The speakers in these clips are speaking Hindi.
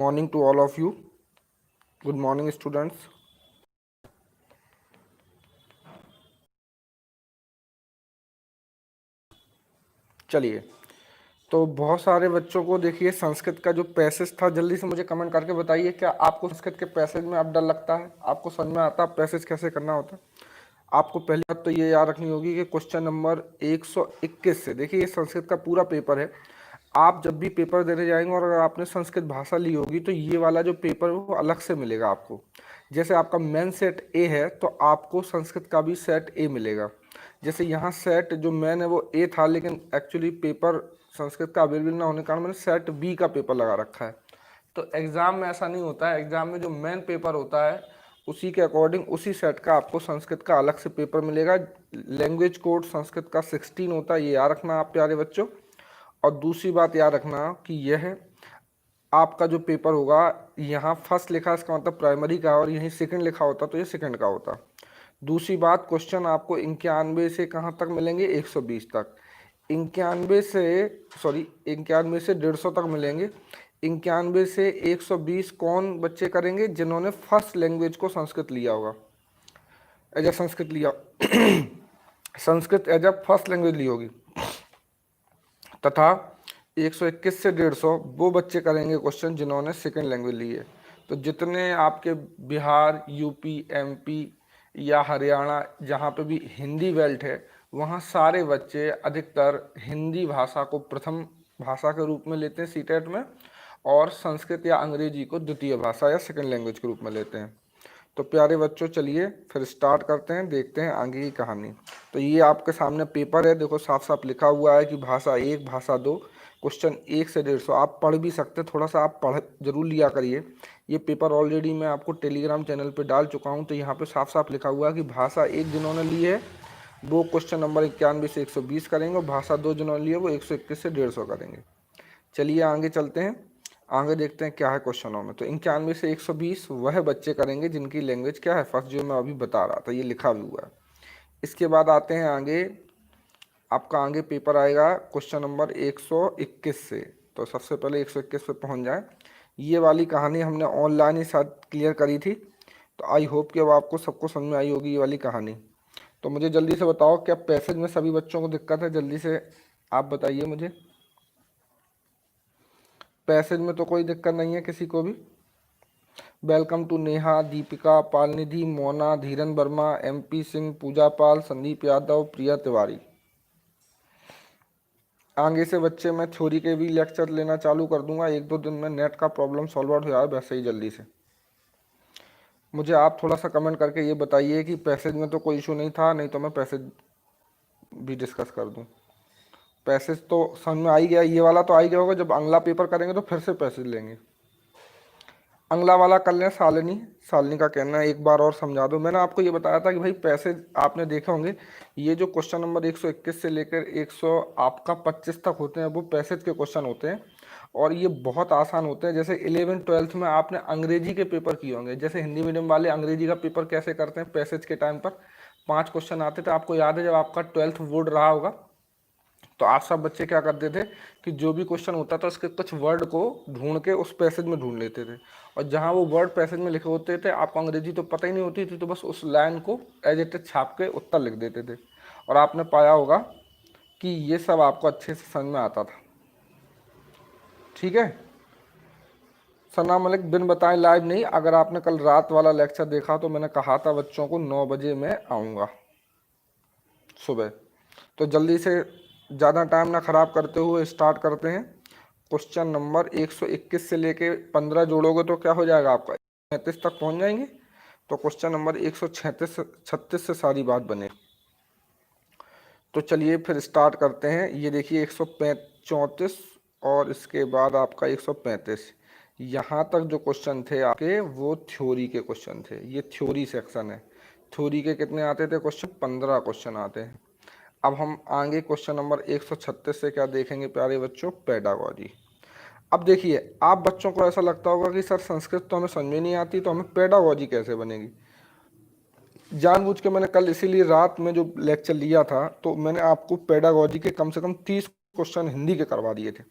Morning to all of you. Good morning, students. चलिए, तो बहुत सारे बच्चों को देखिए संस्कृत का जो पैसेज था, जल्दी से मुझे कमेंट करके बताइए, क्या आपको संस्कृत के पैसेज में अब डर लगता है? आपको समझ में आता है पैसेज कैसे करना होता है? आपको पहली बात तो ये याद रखनी होगी कि क्वेश्चन नंबर 121 से, देखिए ये संस्कृत का पूरा पेपर है। आप जब भी पेपर देने जाएंगे और अगर आपने संस्कृत भाषा ली होगी तो ये वाला जो पेपर है वो अलग से मिलेगा आपको। जैसे आपका मेन सेट ए है तो आपको संस्कृत का भी सेट ए मिलेगा। जैसे यहाँ सेट जो मेन है वो ए था, लेकिन एक्चुअली पेपर संस्कृत का अवेलेबल ना होने के कारण मैंने सेट बी का पेपर लगा रखा है। तो एग्ज़ाम में ऐसा नहीं होता है, एग्ज़ाम में जो मेन पेपर होता है उसी के अकॉर्डिंग उसी सेट का आपको संस्कृत का अलग से पेपर मिलेगा। लैंग्वेज कोड संस्कृत का 16 होता है, ये याद रखना आप प्यारे बच्चों। और दूसरी बात याद रखना कि यह आपका जो पेपर होगा, यहाँ फर्स्ट लिखा इसका मतलब प्राइमरी का, और यहीं सेकंड लिखा होता तो ये सेकंड का होता। दूसरी बात, क्वेश्चन आपको 91 से कहाँ तक मिलेंगे? 120 तक। 91 से 150 तक मिलेंगे। 91 से 120 कौन बच्चे करेंगे? जिन्होंने फर्स्ट लैंग्वेज को संस्कृत लिया होगा, एज ए संस्कृत लिया Sanskrit as a first language ली होगी। तथा 121 से 150 वो बच्चे करेंगे क्वेश्चन जिन्होंने सेकंड लैंग्वेज ली है। तो जितने आपके बिहार, यूपी, एमपी या हरियाणा जहाँ पे भी हिंदी बेल्ट है, वहाँ सारे बच्चे अधिकतर हिंदी भाषा को प्रथम भाषा के रूप में लेते हैं सीटेट में, और संस्कृत या अंग्रेजी को द्वितीय भाषा या सेकंड लैंग्वेज के रूप में लेते हैं। तो प्यारे बच्चों चलिए फिर स्टार्ट करते हैं, देखते हैं आगे की कहानी। तो ये आपके सामने पेपर है, देखो साफ साफ लिखा हुआ है कि भाषा 1, भाषा 2, क्वेश्चन 1 से 150। आप पढ़ भी सकते, थोड़ा सा आप पढ़ जरूर लिया करिए। ये पेपर ऑलरेडी मैं आपको टेलीग्राम चैनल पे डाल चुका हूँ। तो यहाँ पे साफ साफ लिखा हुआ है कि भाषा 1 जिन्होंने ली है वो क्वेश्चन नंबर 91 से 120 करेंगे, और भाषा 2 जिन्होंने ली है वो 121 से 150 करेंगे। चलिए आगे चलते हैं, आगे देखते हैं क्या है क्वेश्चनों में। तो 91 से 120 वह बच्चे करेंगे जिनकी लैंग्वेज क्या है? फर्स्ट, जो मैं अभी बता रहा था, ये लिखा भी हुआ है। इसके बाद आते हैं आगे, आपका आगे पेपर आएगा क्वेश्चन नंबर 121 से। तो सबसे पहले 121 पे पहुंच जाए। ये वाली कहानी हमने ऑनलाइन ही साथ क्लियर करी थी, तो आई होप कि अब आपको सबको समझ में आई होगी ये वाली कहानी। तो मुझे जल्दी से बताओ, क्या पैसेज में सभी बच्चों को दिक्कत है? जल्दी से आप बताइए मुझे। पैसेज में तो कोई दिक्कत नहीं है किसी को भी? Welcome to Neha, Deepika, Palnidhi, Mona, Dheeran Verma, MP Singh, Pooja Pal, Sandeep Yadav, Priya Tiwari. आगे से बच्चे मैं थ्योरी के भी लेक्चर लेना चालू कर दूंगा, 1-2 दिन में नेट का प्रॉब्लम सॉल्व आउट हो जाए वैसे ही जल्दी से। मुझे आप थोड़ा सा कमेंट करके ये बताइए कि पैसेज में तो कोई इशू नहीं था, नहीं तो मैं पैसेज भी डिस्कस कर दूं। पैसेज तो समझ में आ ही गया, ये वाला तो आ ही गया होगा। जब अगला पेपर करेंगे तो फिर से पैसेज लेंगे। अगला वाला कर लें। शालिनी का कहना है एक बार और समझा दो। मैंने आपको ये बताया था कि भाई पैसेज आपने देखे होंगे, ये जो क्वेश्चन नंबर 121 से लेकर 100 आपका 25 तक होते हैं वो पैसेज के क्वेश्चन होते हैं, और ये बहुत आसान होते हैं। जैसे 11th-12th में आपने अंग्रेजी के पेपर किए होंगे, जैसे हिंदी मीडियम वाले अंग्रेजी का पेपर कैसे करते हैं, पैसेज के टाइम पर 5 क्वेश्चन आते थे। आपको याद है जब आपका 12th बोर्ड रहा होगा तो आप सब बच्चे क्या करते थे कि जो भी क्वेश्चन होता था उसके कुछ वर्ड को ढूंढ के उस पैसेज में ढूंढ लेते थे, और जहाँ वो वर्ड पैसेज में लिखे होते थे आपको अंग्रेजी तो पता ही नहीं होती थी, तो बस उस लाइन को एज इट इज छाप के उत्तर लिख देते थे, और आपने पाया होगा कि ये सब आपको अच्छे से समझ में आता था। ठीक है, सना मलिक बिन बताए लाइव नहीं। अगर आपने कल रात वाला लेक्चर देखा तो मैंने कहा था बच्चों को 9 बजे मैं आऊँगा सुबह। तो जल्दी से ज़्यादा टाइम ना ख़राब करते हुए स्टार्ट करते हैं। क्वेश्चन नंबर 121 से लेके 15 जोड़ोगे तो क्या हो जाएगा आपका? 36 तक पहुंच जाएंगे। तो क्वेश्चन नंबर 136 से सारी बात बने। तो चलिए फिर स्टार्ट करते हैं। ये देखिए 134 और इसके बाद आपका 135, यहाँ तक जो क्वेश्चन थे आपके वो थ्योरी के क्वेश्चन थे। ये थ्योरी सेक्शन है। थ्योरी के कितने आते थे क्वेश्चन? 15 क्वेश्चन आते हैं। अब हम आगे क्वेश्चन नंबर 136 से क्या देखेंगे प्यारे बच्चों? पेडागॉजी। अब देखिए, आप बच्चों को ऐसा लगता होगा कि सर संस्कृत तो हमें समझ में नहीं आती, तो हमें पेडागॉजी कैसे बनेगी? जानबूझ के मैंने कल इसीलिए रात में जो लेक्चर लिया था तो मैंने आपको पेडागॉजी के कम से कम 30 क्वेश्चन हिंदी के करवा दिए थे,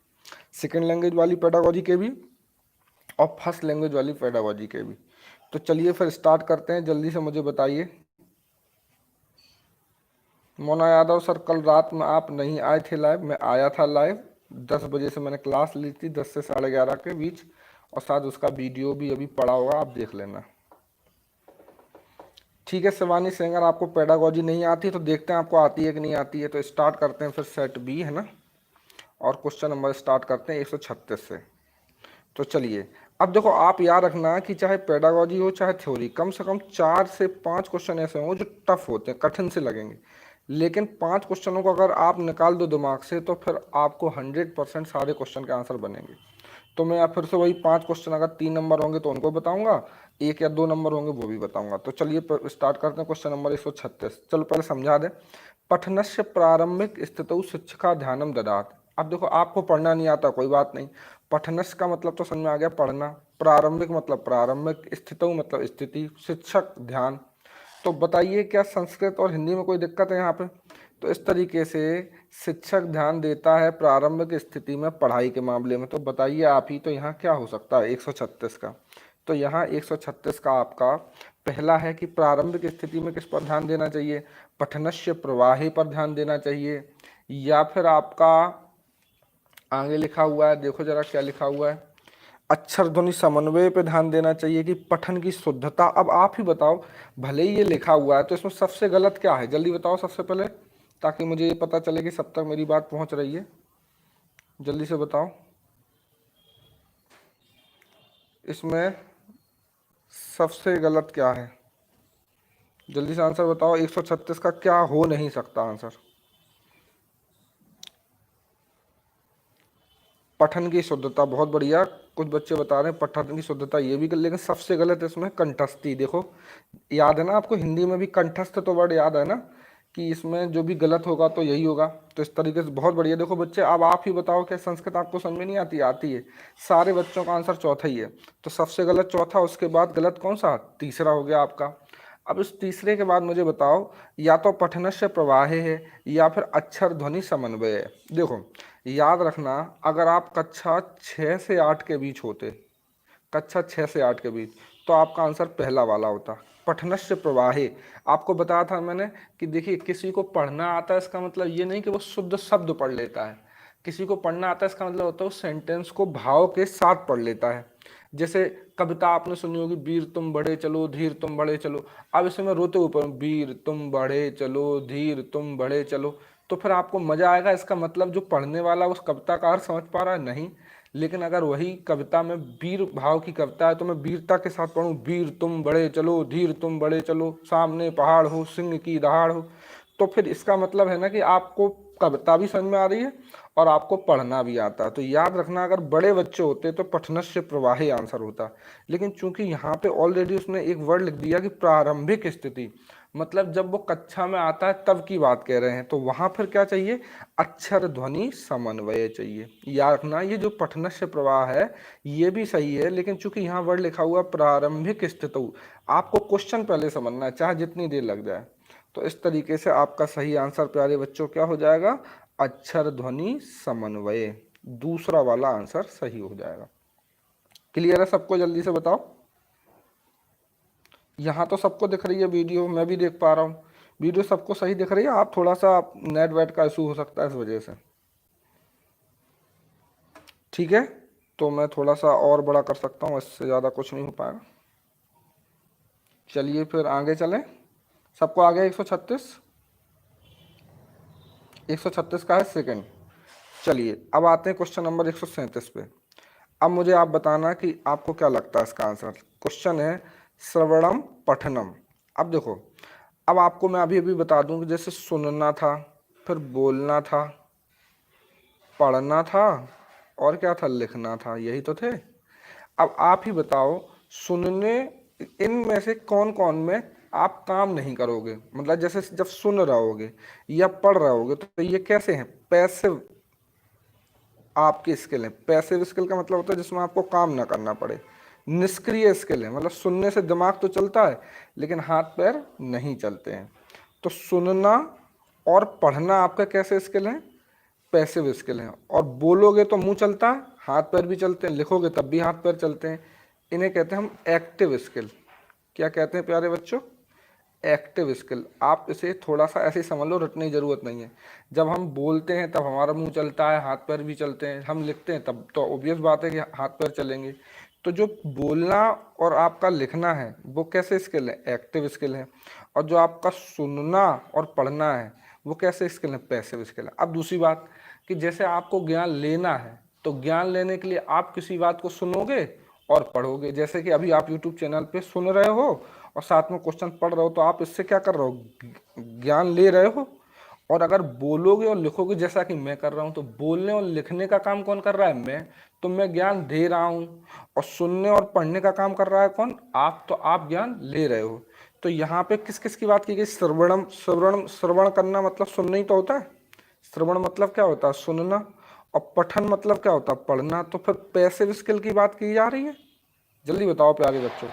सेकेंड लैंग्वेज वाली पेडागॉजी के भी और फर्स्ट लैंग्वेज वाली पेडागोजी के भी। तो चलिए फिर स्टार्ट करते हैं, जल्दी से मुझे बताइए। मोना यादव सर, कल रात में आप नहीं आए थे लाइव, मैं आया था लाइव। 10 बजे से मैंने क्लास ली थी, 10 से 11:30 के बीच, और शायद उसका वीडियो भी अभी पड़ा होगा, आप देख लेना। ठीक है शिवानी सेंगर, आपको पेडागोजी नहीं आती, तो देखते हैं आपको आती है कि नहीं आती है। तो स्टार्ट करते हैं फिर सेट बी, है ना। और क्वेश्चन नंबर स्टार्ट करते हैं 136 से। तो चलिए, अब देखो आप याद रखना कि चाहे पेडागोजी हो चाहे थ्योरी, कम से कम 4 से 5 क्वेश्चन ऐसे हों जो टफ होते हैं, कठिन से लगेंगे। लेकिन 5 क्वेश्चनों को अगर आप निकाल दो दिमाग से, तो फिर आपको 100% सारे क्वेश्चन के आंसर बनेंगे। तो मैं फिर से वही 5 क्वेश्चन, अगर 3 नंबर होंगे तो उनको बताऊंगा, 1 या 2 नंबर होंगे वो भी बताऊंगा। तो चलिए स्टार्ट करते हैं। क्वेश्चन नंबर 136, चलो पहले समझा दें। पठनस्य प्रारंभिक स्थितौ शिक्षका ध्यानम ददात। अब देखो आपको पढ़ना नहीं आता कोई बात नहीं, पठनस्य का मतलब तो समझ में आ गया पढ़ना, प्रारंभिक मतलब प्रारंभिक, स्थितौ मतलब स्थिति, शिक्षक ध्यान। तो बताइए क्या संस्कृत और हिंदी में कोई दिक्कत है यहाँ पे? तो इस तरीके से शिक्षक ध्यान देता है प्रारंभिक स्थिति में पढ़ाई के मामले में। तो बताइए आप ही, तो यहाँ क्या हो सकता है 136 का? तो यहाँ 136 का आपका पहला है कि प्रारंभिक स्थिति में किस पर ध्यान देना चाहिए? पठनस्य प्रवाही पर ध्यान देना चाहिए। या फिर आपका आगे लिखा हुआ है, देखो जरा क्या लिखा हुआ है, अक्षर ध्वनि समन्वय पे ध्यान देना चाहिए कि पठन की शुद्धता। अब आप ही बताओ, भले ही ये लिखा हुआ है तो इसमें सबसे गलत क्या है, जल्दी बताओ सबसे पहले, ताकि मुझे ये पता चले कि सब तक मेरी बात पहुंच रही है। जल्दी से बताओ इसमें सबसे गलत क्या है, जल्दी से आंसर बताओ। 136 का क्या हो नहीं सकता आंसर? पठन की शुद्धता, बहुत बढ़िया। कुछ बच्चे बता रहे हैं पठन की शुद्धता, ये भी लेकिन सबसे गलत इसमें कंठस्थी। देखो याद है ना आपको, हिंदी में भी कंठस्थ तो वर्ड याद है ना, कि इसमें जो भी गलत होगा तो यही होगा। तो इस तरीके से बहुत बढ़िया। देखो बच्चे, अब आप ही बताओ क्या संस्कृत आपको समझ में नहीं आती? आती है। सारे बच्चों का आंसर चौथा ही है। तो सबसे गलत चौथा, उसके बाद गलत कौन सा? तीसरा हो गया आपका। अब इस तीसरे के बाद मुझे बताओ, या तो पठनस्य प्रवाह है या फिर अक्षर ध्वनि समन्वय है। देखो याद रखना, अगर आप कक्षा 6 से 8 के बीच होते, कक्षा 6 से 8 के बीच, तो आपका आंसर पहला वाला होता, पठनस्य प्रवाहे। आपको बताया था मैंने कि देखिए, किसी को पढ़ना आता है इसका मतलब ये नहीं कि वो शुद्ध शब्द पढ़ लेता है। किसी को पढ़ना आता है इसका मतलब होता है उस सेंटेंस को भाव के साथ पढ़ लेता है। जैसे कविता आपने सुनी होगी, वीर तुम बढ़े चलो धीर तुम बढ़े चलो। अब इसमें रोते ऊपर, वीर तुम बढ़े चलो धीर तुम बढ़े चलो, तो फिर आपको मजा आएगा। इसका मतलब जो पढ़ने वाला उस कविता का अर्थ समझ पा रहा है? नहीं। लेकिन अगर वही कविता में वीर भाव की कविता है तो मैं वीरता के साथ पढ़ूं, वीर तुम बढ़े चलो धीर तुम बढ़े चलो, सामने पहाड़ हो सिंह की दहाड़ हो, तो फिर इसका मतलब है ना कि आपको कविता भी समझ में आ रही है और आपको पढ़ना भी आता है। तो याद रखना, अगर बड़े बच्चे होते तो पठनस्य प्रवाही आंसर होता। लेकिन चूंकि यहाँ पे ऑलरेडी उसने एक वर्ड लिख दिया कि प्रारंभिक स्थिति, मतलब जब वो कक्षा में आता है तब की बात कह रहे हैं, तो वहां फिर क्या चाहिए? अक्षर ध्वनि समन्वय चाहिए। याद रखना, ये जो पठनस्य प्रवाह है ये भी सही है, लेकिन चूंकि यहाँ वर्ड लिखा हुआ प्रारंभिक स्थिति, आपको क्वेश्चन पहले समझना है, चाहे जितनी देर लग जाए। तो इस तरीके से आपका सही आंसर प्यारे बच्चों क्या हो जाएगा? अक्षर ध्वनि समन्वय, दूसरा वाला आंसर सही हो जाएगा। क्लियर है सबको? जल्दी से बताओ। यहाँ तो सबको दिख रही है वीडियो, मैं भी देख पा रहा हूँ वीडियो, सबको सही दिख रही है। आप थोड़ा सा नेट वेट का इशू हो सकता है इस वजह से, ठीक है। तो मैं थोड़ा सा और बड़ा कर सकता हूँ, इससे ज़्यादा कुछ नहीं हो पाएगा। चलिए फिर आगे चलें। सबको आ गया 136? 136 का है सेकंड। चलिए अब आते हैं क्वेश्चन नंबर 137 पे। अब मुझे आप बताना कि आपको क्या लगता है इसका आंसर। क्वेश्चन है श्रवणम पठनम। अब देखो, अब आपको मैं अभी अभी बता दूं कि जैसे सुनना था, फिर बोलना था, पढ़ना था, और क्या था? लिखना था, यही तो थे। अब आप ही बताओ, सुनने, इनमें से कौन कौन में आप काम नहीं करोगे? मतलब जैसे जब सुन रहोगे या पढ़ रहोगे तो ये कैसे हैं? पैसिव आपकी स्किल है। पैसिव स्किल का मतलब होता है जिसमें आपको काम ना करना पड़े। निष्क्रिय स्किल है, मतलब सुनने से दिमाग तो चलता है लेकिन हाथ पैर नहीं चलते हैं। तो सुनना और पढ़ना आपका कैसे स्किल है? पैसिव स्किल है। और बोलोगे तो मुंह चलता है, हाथ पैर भी चलते हैं, लिखोगे तब भी हाथ पैर चलते हैं। इन्हें कहते हैं हम एक्टिव स्किल। क्या कहते हैं प्यारे बच्चों? Active skill. आप इसे थोड़ा सा ऐसे समझ लो, रटने की जरूरत नहीं है। जब हम बोलते हैं तब हमारा मुंह चलता है, हाथ पैर भी चलते हैं। हम लिखते हैं तब तो ऑब्वियस बात है कि हाथ पैर चलेंगे। तो जो बोलना और आपका लिखना है वो कैसे स्किल है? एक्टिव स्किल है। और जो आपका सुनना और पढ़ना है वो कैसे स्किल है? पैसिव स्किल है। अब दूसरी बात कि जैसे आपको ज्ञान लेना है तो ज्ञान लेने के लिए आप किसी बात को सुनोगे और पढ़ोगे। जैसे कि अभी आप यूट्यूब चैनल पे सुन रहे हो और साथ में क्वेश्चन पढ़ रहे हो, तो आप इससे क्या कर रहे हो? ज्ञान ले रहे हो। और अगर बोलोगे और लिखोगे जैसा कि मैं कर रहा हूँ, तो बोलने और लिखने का काम कौन कर रहा है? मैं। तो मैं ज्ञान दे रहा हूँ। और सुनने और पढ़ने का काम कर रहा है कौन? आप। तो आप ज्ञान ले रहे हो। तो यहाँ पे किस किस की बात की गई? श्रवणम। श्रवण करना मतलब सुनना ही तो होता है। श्रवण मतलब क्या होता है? सुनना। और पठन मतलब क्या होता है? पढ़ना। तो फिर पैसिव स्किल की बात की जा रही है। जल्दी बताओ प्यारे बच्चों,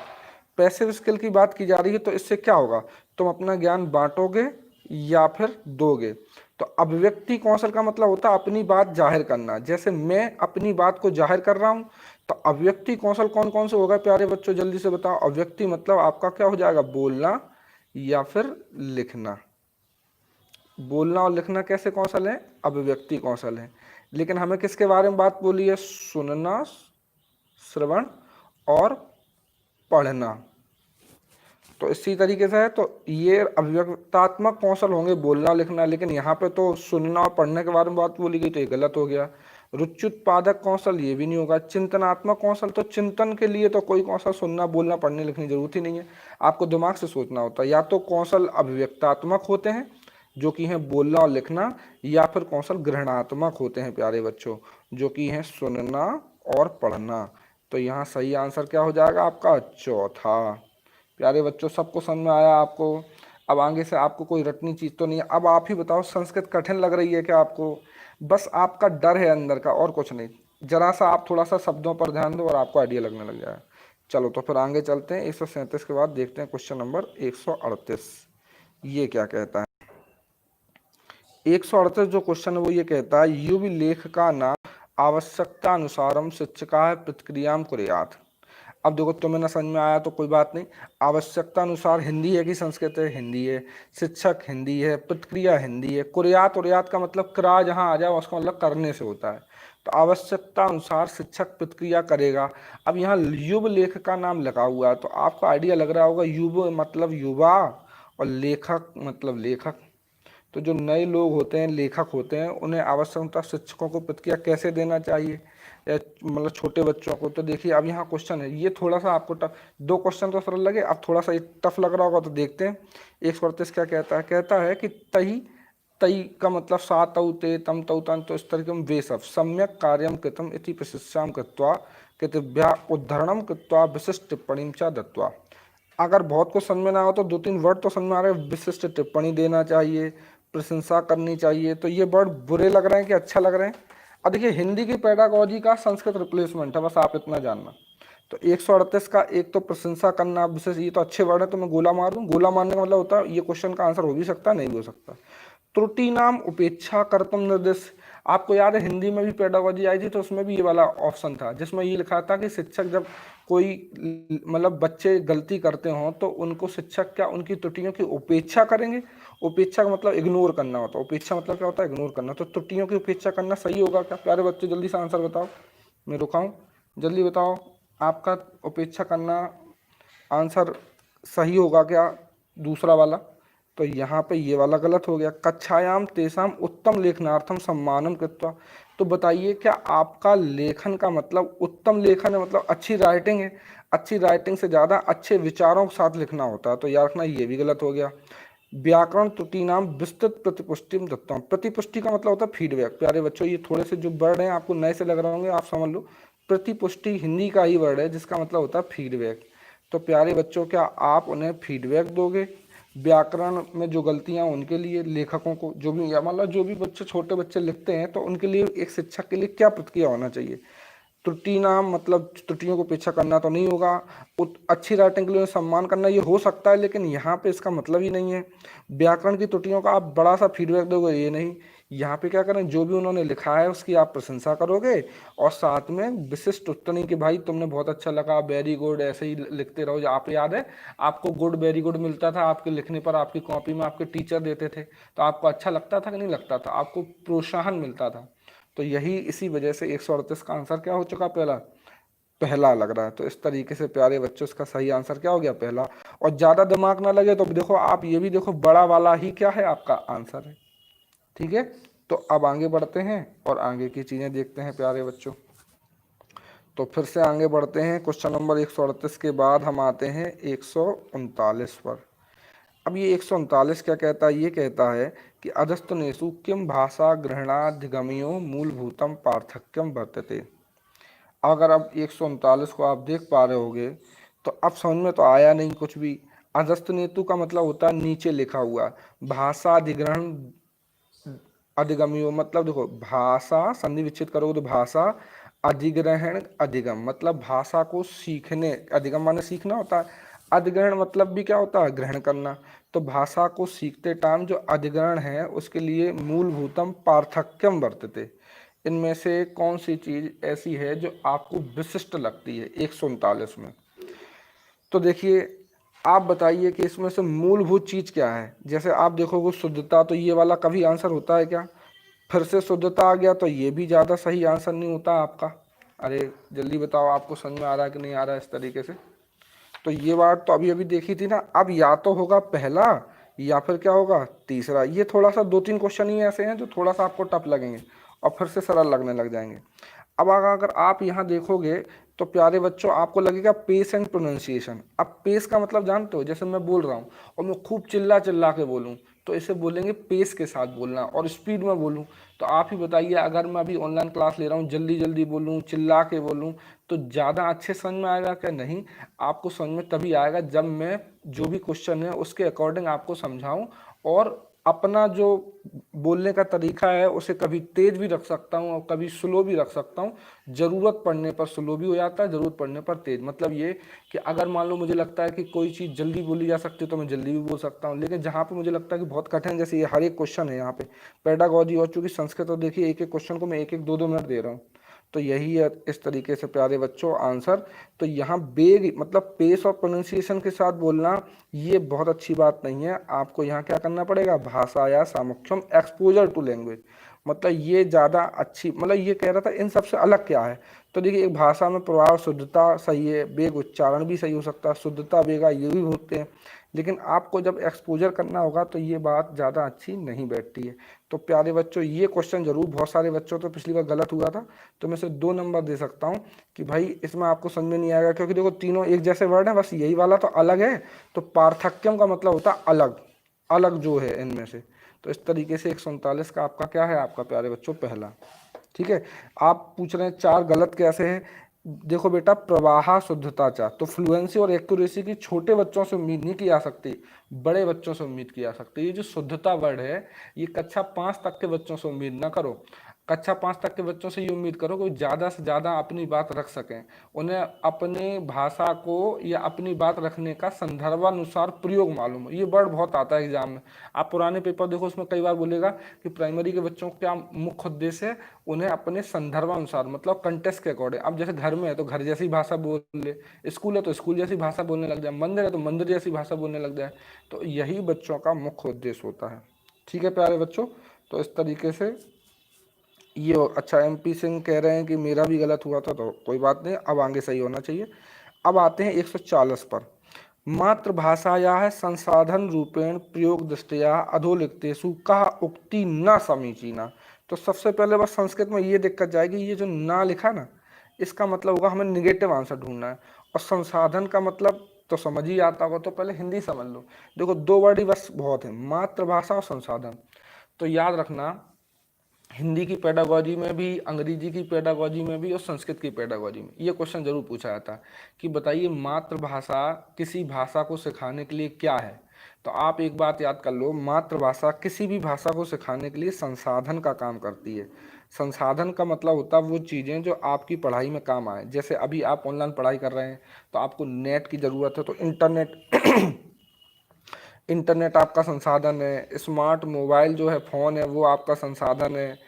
पैसिव स्किल की बात की जा रही है। तो इससे क्या होगा? तुम अपना ज्ञान बांटोगे या फिर दोगे। तो अभिव्यक्ति कौशल का मतलब होता है अपनी बात जाहिर करना। जैसे मैं अपनी बात को जाहिर कर रहा हूं, तो अभिव्यक्ति कौशल कौन कौन से होगा प्यारे बच्चों? जल्दी से बताओ। अभिव्यक्ति मतलब आपका क्या हो जाएगा? बोलना या फिर लिखना। बोलना और लिखना कैसे कौशल है? अभिव्यक्ति कौशल है। लेकिन हमें किसके बारे में बात बोली है? सुनना, श्रवण और पढ़ना। तो इसी तरीके से है। तो ये अभिव्यक्तात्मक कौशल होंगे, बोलना लिखना। लेकिन यहाँ पे तो सुनना और पढ़ने के बारे में बात बोली गई, तो ये गलत हो गया। रुच्युत्पादक कौशल ये भी नहीं होगा। चिंतनात्मक कौशल, तो चिंतन के लिए तो कोई कौशल सुनना बोलना पढ़ने लिखने की जरूरत ही नहीं है। आपको दिमाग से सोचना होता है। या तो कौशल अभिव्यक्तात्मक होते हैं जो कि हैं बोलना और लिखना, या फिर कौशल ग्रहणात्मक होते हैं प्यारे बच्चों, जो कि हैं सुनना और पढ़ना। तो यहाँ सही आंसर क्या हो जाएगा आपका? चौथा। प्यारे बच्चों सबको समझ में आया आपको? अब आगे से आपको कोई रटनी चीज़ तो नहीं है। अब आप ही बताओ, संस्कृत कठिन लग रही है क्या आपको? बस आपका डर है अंदर का, और कुछ नहीं। जरा सा आप थोड़ा सा शब्दों पर ध्यान दो और आपको आइडिया लगने लग जाए। चलो तो फिर आगे चलते हैं। 137 के बाद देखते हैं क्वेश्चन नंबर 138। ये क्या कहता है? 138 जो क्वेश्चन है वो ये कहता है, युव लेख का नाम आवश्यकता अनुसारम शिक्षका प्रतिक्रियाम कुर्यात्। अब देखो, तुम्हें ना समझ में आया तो कोई बात नहीं। आवश्यकता अनुसार हिंदी है कि संस्कृत है? हिंदी है। शिक्षक हिंदी है, प्रतिक्रिया हिंदी है। कुर्यात, उर्यात का मतलब क्रा जहाँ आ जाए उसका मतलब करने से होता है। तो आवश्यकता अनुसार शिक्षक प्रतिक्रिया करेगा। अब यहाँ युव लेख का नाम लगा हुआ है, तो आपको आइडिया लग रहा होगा युव मतलब युवा और लेखक मतलब लेखक। तो जो नए लोग होते हैं, लेखक होते हैं, उन्हें आवश्यकता शिक्षकों को प्रतिक्रिया कैसे देना चाहिए, या मतलब छोटे बच्चों को। तो देखिए अब यहाँ क्वेश्चन है, ये थोड़ा सा आपको टफ। दो क्वेश्चन तो सरल लगे, अब थोड़ा सा ये टफ लग रहा होगा। तो देखते हैं 138 क्या कहता है। कहता है कि तई, तई का मतलब सा तौ ते तम तौ तन। तो इस तरीके में वे सब सम्यक कार्यम कृतम इति प्रशिष्याम कृत्वा कृतभ्या उद्धरणम कृत्वा विशिष्ट टिप्पणी च दत्वा। अगर बहुत कुछ समझ में ना हो तो दो तीन वर्ड तो समझ में आ रहे हैं। विशिष्ट टिप्पणी देना चाहिए, प्रशंसा करनी चाहिए। तो ये वर्ड बुरे लग रहे हैं कि अच्छा लग रहे हैं? अब देखिए, हिंदी की पेडागोजी का संस्कृत रिप्लेसमेंट है, बस आप इतना जानना। तो 138 का एक तो प्रशंसा करना विशेष, ये तो अच्छे वर्ड है। तो मैं गोला मार दूं। गोला मारने का मतलब होता है ये क्वेश्चन का आंसर हो भी सकता है, नहीं भी हो सकता। त्रुटि नाम उपेक्षा कर्तुम निर्देश। आपको याद है हिंदी में भी पेडागोजी आई थी, तो उसमें भी ये वाला ऑप्शन था जिसमें ये लिखा था कि शिक्षक जब कोई मतलब बच्चे गलती करते हों तो उनको शिक्षक क्या उनकी त्रुटियों की उपेक्षा करेंगे। उपेक्षा का मतलब इग्नोर करना होता है। उपेक्षा मतलब क्या होता है? इग्नोर करना। तो त्रुटियों की उपेक्षा करना सही होगा क्या प्यारे बच्चे? जल्दी से आंसर बताओ, मैं रुकाऊं? जल्दी बताओ, आपका उपेक्षा करना आंसर सही होगा क्या दूसरा वाला? तो यहाँ पे ये वाला गलत हो गया। कक्षायाम तेसाम उत्तम लेखनार्थम सम्मानम कृत्वा। तो बताइए, क्या आपका लेखन का मतलब उत्तम लेखन है, मतलब अच्छी राइटिंग है? अच्छी राइटिंग से ज़्यादा अच्छे विचारों के साथ लिखना होता है। तो याद रखना, ये भी गलत हो गया। व्याकरण त्रुटि नाम विस्तृत प्रतिपुष्टि दत्तम। प्रतिपुष्टि का मतलब होता है फीडबैक। प्यारे बच्चों, ये थोड़े से जो वर्ड हैं आपको नए से लग रहे होंगे, आप समझ लो। प्रतिपुष्टि हिंदी का ही वर्ड है जिसका मतलब होता है फीडबैक। तो प्यारे बच्चों, क्या आप उन्हें फीडबैक दोगे? व्याकरण में जो गलतियां उनके लिए, लेखकों को जो भी मतलब जो भी बच्चे छोटे बच्चे लिखते हैं, तो उनके लिए एक शिक्षक के लिए क्या प्रतिक्रिया होना चाहिए? त्रुटि नाम मतलब त्रुटियों को पीछा करना तो नहीं होगा। अच्छी राइटिंग के लिए सम्मान करना ये हो सकता है, लेकिन यहाँ पे इसका मतलब ही नहीं है। व्याकरण की त्रुटियों का आप बड़ा सा फीडबैक दोगे, ये नहीं। यहाँ पे क्या करें, जो भी उन्होंने लिखा है उसकी आप प्रशंसा करोगे और साथ में विशिष्ट उत्तरनी कि भाई तुमने बहुत अच्छा लगा, वेरी गुड, ऐसे ही लिखते रहो। जो आप याद है आपको गुड वेरी गुड मिलता था आपके लिखने पर, आपकी कॉपी में आपके टीचर देते थे, तो आपको अच्छा लगता था कि नहीं लगता था, आपको प्रोत्साहन मिलता था। तो यही इसी वजह से 138 का आंसर क्या हो चुका, पहला पहला लग रहा है। तो इस तरीके से प्यारे बच्चों इसका सही आंसर क्या हो गया, पहला। और ज्यादा दिमाग ना लगे तो देखो आप ये भी देखो, बड़ा वाला ही क्या है आपका आंसर है। ठीक है, तो अब आगे बढ़ते हैं और आगे की चीजें देखते हैं प्यारे बच्चों। तो फिर से आगे बढ़ते हैं, क्वेश्चन नंबर 138 के बाद हम आते हैं 139 पर। अब ये 139 क्या कहता है, ये कहता है कि अधस्तनेषु किम भाषा ग्रहणाधिगम्यो मूलभूतम पार्थक्यम वर्तते। अगर अब 139 को आप देख पा रहे होगे तो अब समझ में तो आया नहीं कुछ भी। अधस्तनेतु का मतलब होता है नीचे लिखा हुआ, भाषा अधिग्रहण अधिगम्यो मतलब देखो भाषा संधि विच्छेद करोगे तो भाषा, अधिग्रहण अधिगम मतलब भाषा को सीखने, अधिगम माने सीखना होता है, अधिग्रहण मतलब भी क्या होता है, ग्रहण करना। तो भाषा को सीखते टाइम जो अधिग्रहण है उसके लिए मूलभूतम पार्थक्यम वर्तते। इनमें से कौन सी चीज ऐसी है जो आपको विशिष्ट लगती है 139 में। तो देखिए आप बताइए कि इसमें से मूलभूत चीज क्या है। जैसे आप देखोगे शुद्धता, तो ये वाला कभी आंसर होता है क्या, फिर से शुद्धता आ गया तो ये भी ज़्यादा सही आंसर नहीं होता आपका। अरे जल्दी बताओ आपको समझ में आ रहा है कि नहीं आ रहा है इस तरीके से। तो ये बात तो अभी अभी देखी थी ना, अब या तो होगा पहला या फिर क्या होगा तीसरा। ये थोड़ा सा दो तीन क्वेश्चन ही ऐसे हैं जो थोड़ा सा आपको टफ लगेंगे और फिर से सरल लगने लग जाएंगे। अब अगर आप यहाँ देखोगे तो प्यारे बच्चों आपको लगेगा पेस एंड प्रोनाउंसिएशन। अब पेस का मतलब जानते हो, जैसे मैं बोल रहा हूँ और मैं खूब चिल्ला चिल्ला के बोलूँ तो इसे बोलेंगे पेस के साथ बोलना, और स्पीड में बोलूँ तो आप ही बताइए, अगर मैं अभी ऑनलाइन क्लास ले रहा हूँ जल्दी जल्दी बोलूँ चिल्ला के बोलूँ तो ज़्यादा अच्छे समझ में आएगा क्या, नहीं। आपको समझ में तभी आएगा जब मैं जो भी क्वेश्चन है उसके अकॉर्डिंग आपको समझाऊं और अपना जो बोलने का तरीका है उसे कभी तेज भी रख सकता हूँ और कभी स्लो भी रख सकता हूँ। ज़रूरत पड़ने पर स्लो भी हो जाता है, ज़रूरत पड़ने पर तेज। मतलब ये कि अगर मान लो मुझे लगता है कि कोई चीज़ जल्दी बोली जा सकती है तो मैं जल्दी भी बोल सकता हूँ, लेकिन जहाँ पे मुझे लगता है कि बहुत कठिन, जैसे ये हर एक क्वेश्चन है यहाँ पे पेडागॉजी और चूंकि संस्कृत, और देखिए एक एक क्वेश्चन को मैं एक एक दो दो मिनट दे रहा हूँ। तो यही है इस तरीके से प्यारे बच्चों आंसर। तो यहाँ बेग मतलब पेस और प्रोनाउंसिएशन के साथ बोलना ये बहुत अच्छी बात नहीं है। आपको यहाँ क्या करना पड़ेगा, भाषा या सामुख्यम एक्सपोजर टू लैंग्वेज, मतलब ये ज़्यादा अच्छी, मतलब ये कह रहा था इन सबसे अलग क्या है। तो देखिए एक भाषा में प्रभाव शुद्धता सही है, बेग उच्चारण भी सही हो सकता है, शुद्धता बेगा ये भी होते हैं, लेकिन आपको जब एक्सपोजर करना होगा तो ये बात ज़्यादा अच्छी नहीं बैठती है। तो प्यारे बच्चों ये क्वेश्चन जरूर बहुत सारे बच्चों तो पिछली बार गलत हुआ था, तो मैं से 2 नंबर दे सकता हूँ कि भाई इसमें आपको समझ में नहीं आएगा, क्योंकि देखो तीनों एक जैसे वर्ड हैं, बस यही वाला तो अलग है। तो पार्थक्यम का मतलब होता है अलग, अलग जो है इनमें से। तो इस तरीके से 139 का आपका क्या है, आपका प्यारे बच्चों पहला। ठीक है, आप पूछ रहे हैं 4 गलत कैसे हैं। देखो बेटा प्रवाह शुद्धता चा, तो फ्लुएंसी और एक्यूरेसी की छोटे बच्चों से उम्मीद नहीं की जा सकती, बड़े बच्चों से उम्मीद की जा सकती है। ये जो शुद्धता वर्ड है ये कक्षा 5 तक के बच्चों से उम्मीद ना करो। कक्षा 5 तक के बच्चों से ये उम्मीद करो कि ज़्यादा से ज़्यादा अपनी बात रख सकें, उन्हें अपनी भाषा को या अपनी बात रखने का संदर्भानुसार प्रयोग मालूम हो। ये वर्ड बहुत आता है एग्जाम में, आप पुराने पेपर देखो उसमें कई बार बोलेगा कि प्राइमरी के बच्चों का क्या मुख्य उद्देश्य है, उन्हें अपने संदर्भानुसार मतलब कंटेक्स्ट के अकॉर्डिंग। अब जैसे घर में है तो घर जैसी भाषा बोल ले, स्कूल है तो स्कूल जैसी भाषा बोलने लग जाए, मंदिर है तो मंदिर जैसी भाषा बोलने लग जाए। तो यही बच्चों का मुख्य उद्देश्य होता है। ठीक है प्यारे बच्चों, तो इस तरीके से ये अच्छा MP सिंह कह रहे हैं कि मेरा भी गलत हुआ था, तो कोई बात नहीं, अब आगे सही होना चाहिए। अब आते हैं 140 पर। मातृभाषायाः संसाधन रूपेण प्रयोग दृष्टया अधोलिखितेषु कः उक्ति न समीचीना। तो सबसे पहले बस संस्कृत में ये दिक्कत जाएगी, ये जो ना लिखा ना इसका मतलब होगा हमें निगेटिव आंसर ढूंढना है, और संसाधन का मतलब तो समझ ही आता होगा, तो पहले हिंदी समझ लो। देखो 2 वर्ड ही बस बहुत है, मातृभाषा और संसाधन। तो याद रखना हिंदी की पेडागॉजी में भी, अंग्रेजी की पेडागॉजी में भी और संस्कृत की पेडागॉजी में ये क्वेश्चन जरूर पूछा जाता है कि बताइए मातृभाषा किसी भाषा को सिखाने के लिए क्या है। तो आप एक बात याद कर लो, मातृभाषा किसी भी भाषा को सिखाने के लिए संसाधन का काम करती है। संसाधन का मतलब होता है वो चीज़ें जो आपकी पढ़ाई में काम आए। जैसे अभी आप ऑनलाइन पढ़ाई कर रहे हैं तो आपको नेट की ज़रूरत है, तो इंटरनेट इंटरनेट आपका संसाधन है, स्मार्ट मोबाइल जो है, फ़ोन है, वो आपका संसाधन है।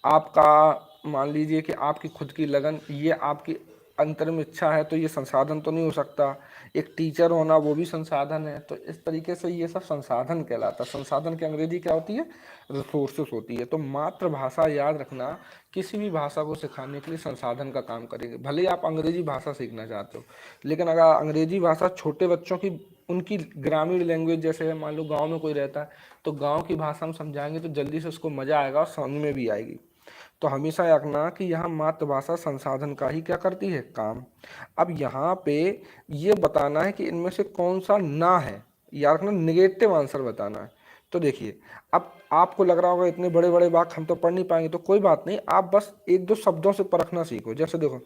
आपका मान लीजिए कि आपकी खुद की लगन, ये आपकी अंतर्म इच्छा है, तो ये संसाधन तो नहीं हो सकता। एक टीचर होना वो भी संसाधन है। तो इस तरीके से ये सब संसाधन कहलाता है। संसाधन की अंग्रेजी क्या होती है? रिसोर्सेस होती है। तो मातृभाषा याद रखना, किसी भी भाषा को सिखाने के लिए संसाधन का काम करेगी। भले ही आप अंग्रेजी भाषा सीखना चाहते हो, लेकिन अगर अंग्रेजी भाषा छोटे बच्चों की, उनकी ग्रामीण लैंग्वेज जैसे है, मान लो गांव में कोई रहता है, तो गांव की भाषा हम समझाएंगे तो जल्दी से उसको मजा आएगा और समझ में भी आएगी। तो हमेशा याद रखना कि यहाँ मातृभाषा संसाधन का ही क्या करती है? काम। अब यहाँ पे ये बताना है कि इनमें से कौन सा ना है, याद रखना, निगेटिव आंसर बताना है। तो देखिए, अब आपको लग रहा होगा इतने बड़े बड़े वाक्य हम तो पढ़ नहीं पाएंगे, तो कोई बात नहीं, आप बस एक दो शब्दों से परखना सीखो। जैसे देखो,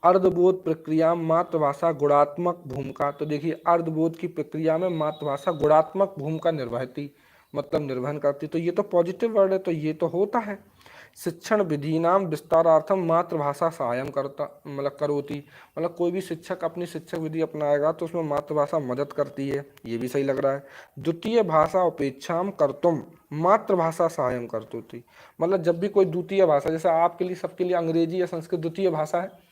अर्धबोध प्रक्रिया मातृभाषा गुणात्मक भूमिका। तो देखिए, अर्धबोध की प्रक्रिया में मातृभाषा गुणात्मक भूमिका निभाती, मतलब निर्वहन करती। तो ये तो पॉजिटिव वर्ड है, तो ये तो होता है। शिक्षण विधीनाम विस्तारार्थम मातृभाषा सहायम करता, मतलब करोति, मतलब कोई भी शिक्षक अपनी शिक्षक विधि अपनाएगा तो उसमें मातृभाषा मदद करती है, ये भी सही लग रहा है। द्वितीय भाषा उपेक्षाम कर्तुम मातृभाषा सहायम करतोति, मतलब जब भी कोई द्वितीय भाषा, जैसे आपके लिए सबके लिए अंग्रेजी या संस्कृत द्वितीय भाषा है,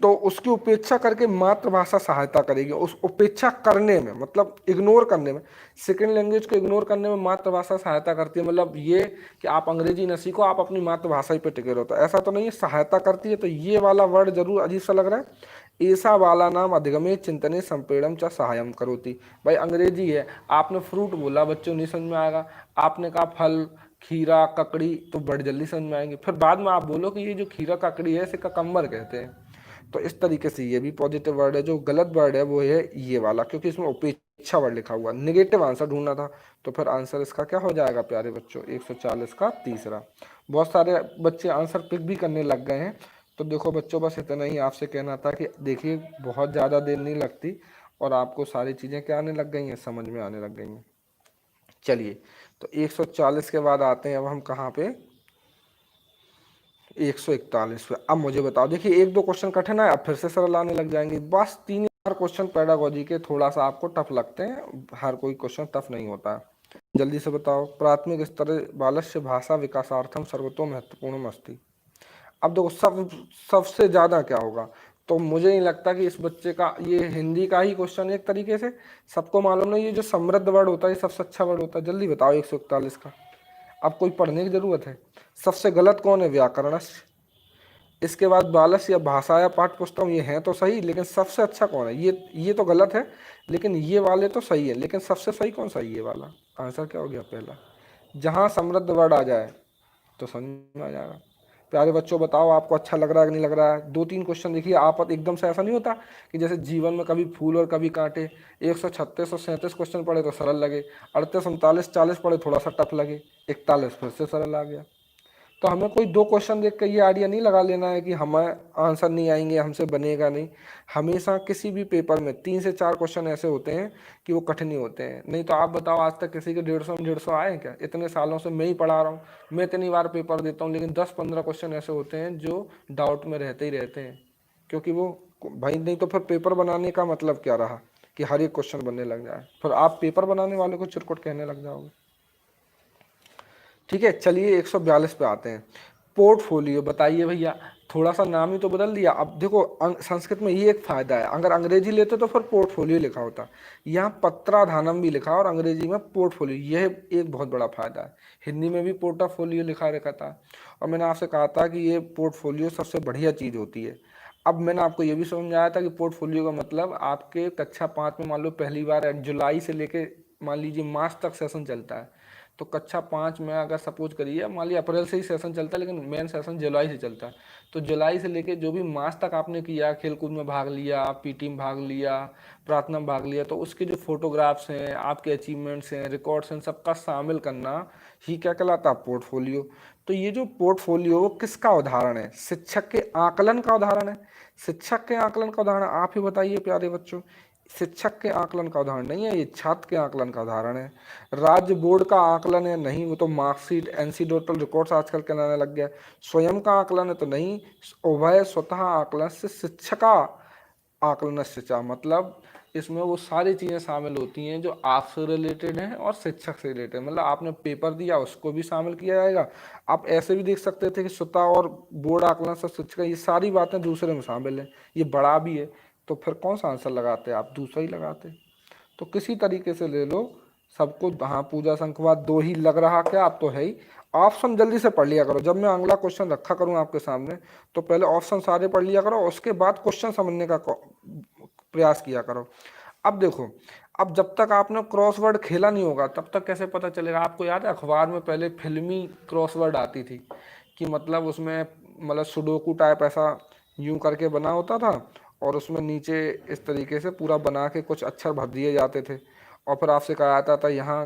तो उसकी उपेक्षा करके मातृभाषा सहायता करेगी। उस उपेक्षा करने में मतलब इग्नोर करने में, सेकंड लैंग्वेज को इग्नोर करने में मातृभाषा सहायता करती है। मतलब ये कि आप अंग्रेजी न सीखो, आप अपनी मातृभाषा ही पे टिके रहो, तो ऐसा तो नहीं है, सहायता करती है। तो ये वाला वर्ड जरूर अजीब सा लग रहा है। ऐसा वाला नाम अधिगमे चिंतने संपीड़म च सहायम करोती। भाई अंग्रेजी है, आपने फ्रूट बोला, बच्चों नहीं समझ में आएगा। आपने कहा फल, खीरा, ककड़ी, तो बड़ी जल्दी समझ में आएंगे। फिर बाद में आप बोलो कि ये जो खीरा ककड़ी है इसे ककम्बर कहते हैं। तो इस तरीके से ये भी पॉजिटिव वर्ड है। जो गलत वर्ड है वो है ये वाला, क्योंकि इसमें उपेक्षा वर्ड लिखा हुआ, निगेटिव आंसर ढूंढना था। तो फिर आंसर इसका क्या हो जाएगा प्यारे बच्चों? 140 का तीसरा। बहुत सारे बच्चे आंसर पिक भी करने लग गए हैं। तो देखो बच्चों, बस इतना ही आपसे कहना था कि देखिए, बहुत ज़्यादा देर नहीं लगती और आपको सारी चीज़ें क्या आने लग गई हैं? समझ में आने लग गई हैं। चलिए, तो 140 के बाद आते हैं अब हम कहाँ पे? 141 पे। अब मुझे बताओ, देखिए एक दो क्वेश्चन कठिन है, अब फिर से सरल आने लग जाएंगे। बस 3 4 क्वेश्चन पेडागोजी के थोड़ा सा आपको टफ लगते हैं, हर कोई क्वेश्चन टफ नहीं होता है। जल्दी से बताओ। प्राथमिक स्तर बालस्य भाषा विकासार्थम सर्वतो महत्वपूर्ण अस्ति। अब देखो, सबसे ज्यादा क्या होगा? तो मुझे नहीं लगता कि इस बच्चे का ये हिंदी का ही क्वेश्चन, एक तरीके से सबको मालूम नहीं, ये जो समृद्ध वर्ड होता है ये सबसे अच्छा वर्ड होता है। जल्दी बताओ 141 का। अब कोई पढ़ने की जरूरत है? सबसे गलत कौन है? व्याकरण। इसके बाद बालस या भाषा या पाठ्य पुस्तक, ये हैं तो सही, लेकिन सबसे अच्छा कौन है? ये तो गलत है, लेकिन ये वाले तो सही है। लेकिन सबसे सही कौन सा? ये वाला। आंसर क्या हो गया पहला? जहाँ समृद्ध वर्ड आ जाए तो समझ में आ जाएगा। प्यारे बच्चों, बताओ आपको अच्छा लग रहा है कि नहीं लग रहा है? 2 3 क्वेश्चन देखिए, आप एकदम से ऐसा नहीं होता कि जैसे जीवन में कभी फूल और कभी कांटे। 136 और 37 क्वेश्चन पढ़े तो सरल लगे, 38 39 40 पढ़े थोड़ा सा टफ लगे, 41 फिर से सरल आ गया। तो हमें कोई 2 क्वेश्चन देख कर ये आइडिया नहीं लगा लेना है कि हमें आंसर नहीं आएंगे, हमसे बनेगा नहीं। हमेशा किसी भी पेपर में 3 से 4 क्वेश्चन ऐसे होते हैं कि वो कठिन ही होते हैं। नहीं तो आप बताओ, आज तक किसी के 150 में 150 आए हैं क्या? इतने सालों से मैं ही पढ़ा रहा हूँ, मैं इतनी बार पेपर देता हूँ, लेकिन 10 15 क्वेश्चन ऐसे होते हैं जो डाउट में रहते ही रहते हैं। क्योंकि वो, भाई नहीं तो फिर पेपर बनाने का मतलब क्या रहा कि हर एक क्वेश्चन बनने लग जाए? फिर आप पेपर बनाने वाले को चिरकुट कहने लग जाओगे। ठीक है, चलिए 142 पे आते हैं। पोर्टफोलियो बताइए भैया, थोड़ा सा नाम ही तो बदल दिया। अब देखो, संस्कृत में ये एक फायदा है, अगर अंग्रेजी लेते तो फिर पोर्टफोलियो लिखा होता, यहाँ पत्राधानम भी लिखा और अंग्रेजी में पोर्टफोलियो, यह एक बहुत बड़ा फायदा है। हिंदी में भी पोर्टाफोलियो लिखा रखा था, और मैंने आपसे कहा था कि ये पोर्टफोलियो सबसे बढ़िया चीज़ होती है। अब मैंने आपको ये भी समझाया था कि पोर्टफोलियो का मतलब आपके कक्षा 5 में मान लो पहली बार जुलाई से लेके मान लीजिए मार्च तक सेशन चलता है। तो कक्षा 5 में अगर सपोज करिए, मान लिया अप्रैल से ही सेशन चलता है, लेकिन मेन सेशन जुलाई से चलता है। तो जुलाई से लेके जो भी मार्च तक आपने किया, खेलकूद में भाग लिया, पीटी में भाग लिया, प्रार्थना में भाग लिया, तो उसके जो फोटोग्राफ्स हैं, आपके अचीवमेंट्स हैं, रिकॉर्ड्स हैं, सबका शामिल करना ही क्या कहलाता है? पोर्टफोलियो। तो ये जो पोर्टफोलियो किसका उदाहरण है? शिक्षक के आकलन का उदाहरण है। शिक्षक के आकलन का उदाहरण आप ही बताइए प्यारे बच्चों। शिक्षक के आकलन का उदाहरण नहीं है, ये छात्र के आकलन का उदाहरण है। राज्य बोर्ड का आकलन है? नहीं, वो तो मार्कशीट एनसीडोटल रिकॉर्ड्स आजकल कहलाने लग गया। स्वयं का आकलन है? तो नहीं, उभय स्वतः आकलन से शिक्षका आकलन शिक्षा मतलब इसमें वो सारी चीज़ें शामिल होती हैं जो आपसे रिलेटेड हैं और शिक्षक से रिलेटेड, मतलब आपने पेपर दिया उसको भी शामिल किया जाएगा। आप ऐसे भी देख सकते थे कि स्वतः और बोर्ड आकलन से शिक्षा, ये सारी बातें दूसरे में शामिल हैं, ये बड़ा भी है, तो फिर कौन सा आंसर लगाते? आप दूसरा ही लगाते। तो किसी तरीके से ले लो सबको। हाँ, पूजा संखवाद दो ही लग रहा क्या? आप तो है ही। ऑप्शन जल्दी से पढ़ लिया करो, जब मैं अगला क्वेश्चन रखा करूँ आपके सामने तो पहले ऑप्शन सारे पढ़ लिया करो, उसके बाद क्वेश्चन समझने का प्रयास किया करो। अब देखो, अब जब तक आपने क्रॉसवर्ड खेला नहीं होगा तब तक कैसे पता चलेगा? आपको याद है अखबार में पहले फिल्मी क्रॉसवर्ड आती थी कि मतलब उसमें मतलब सुडोकू टाइप ऐसा यूं करके बना होता था और उसमें नीचे इस तरीके से पूरा बना के कुछ अक्षर भर दिए जाते थे और फिर आपसे कहा जाता था यहाँ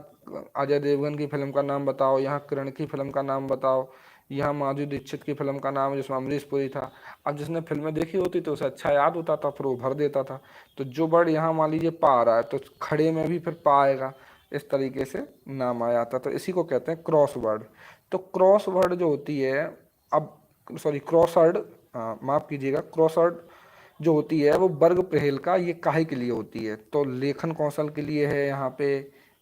अजय देवगन की फिल्म का नाम बताओ, यहाँ किरण की फिल्म का नाम बताओ, यहाँ माधुरी दीक्षित की फिल्म का नाम जिसमें अमरीश पुरी था। अब जिसने फिल्में देखी होती तो उसे अच्छा याद होता था, फिर वो भर देता था। तो जो वर्ड यहाँ मान लीजिए पा आ रहा है तो खड़े में भी फिर पा आएगा, इस तरीके से नाम आ जाता। तो इसी को कहते हैं क्रॉस वर्ड। तो क्रॉस वर्ड जो होती है, अब सॉरी क्रॉसवर्ड, माफ़ कीजिएगा, क्रॉसवर्ड जो होती है वो वर्ग प्रहेलिका ये काहे के लिए होती है? तो लेखन कौशल के लिए है यहाँ पे,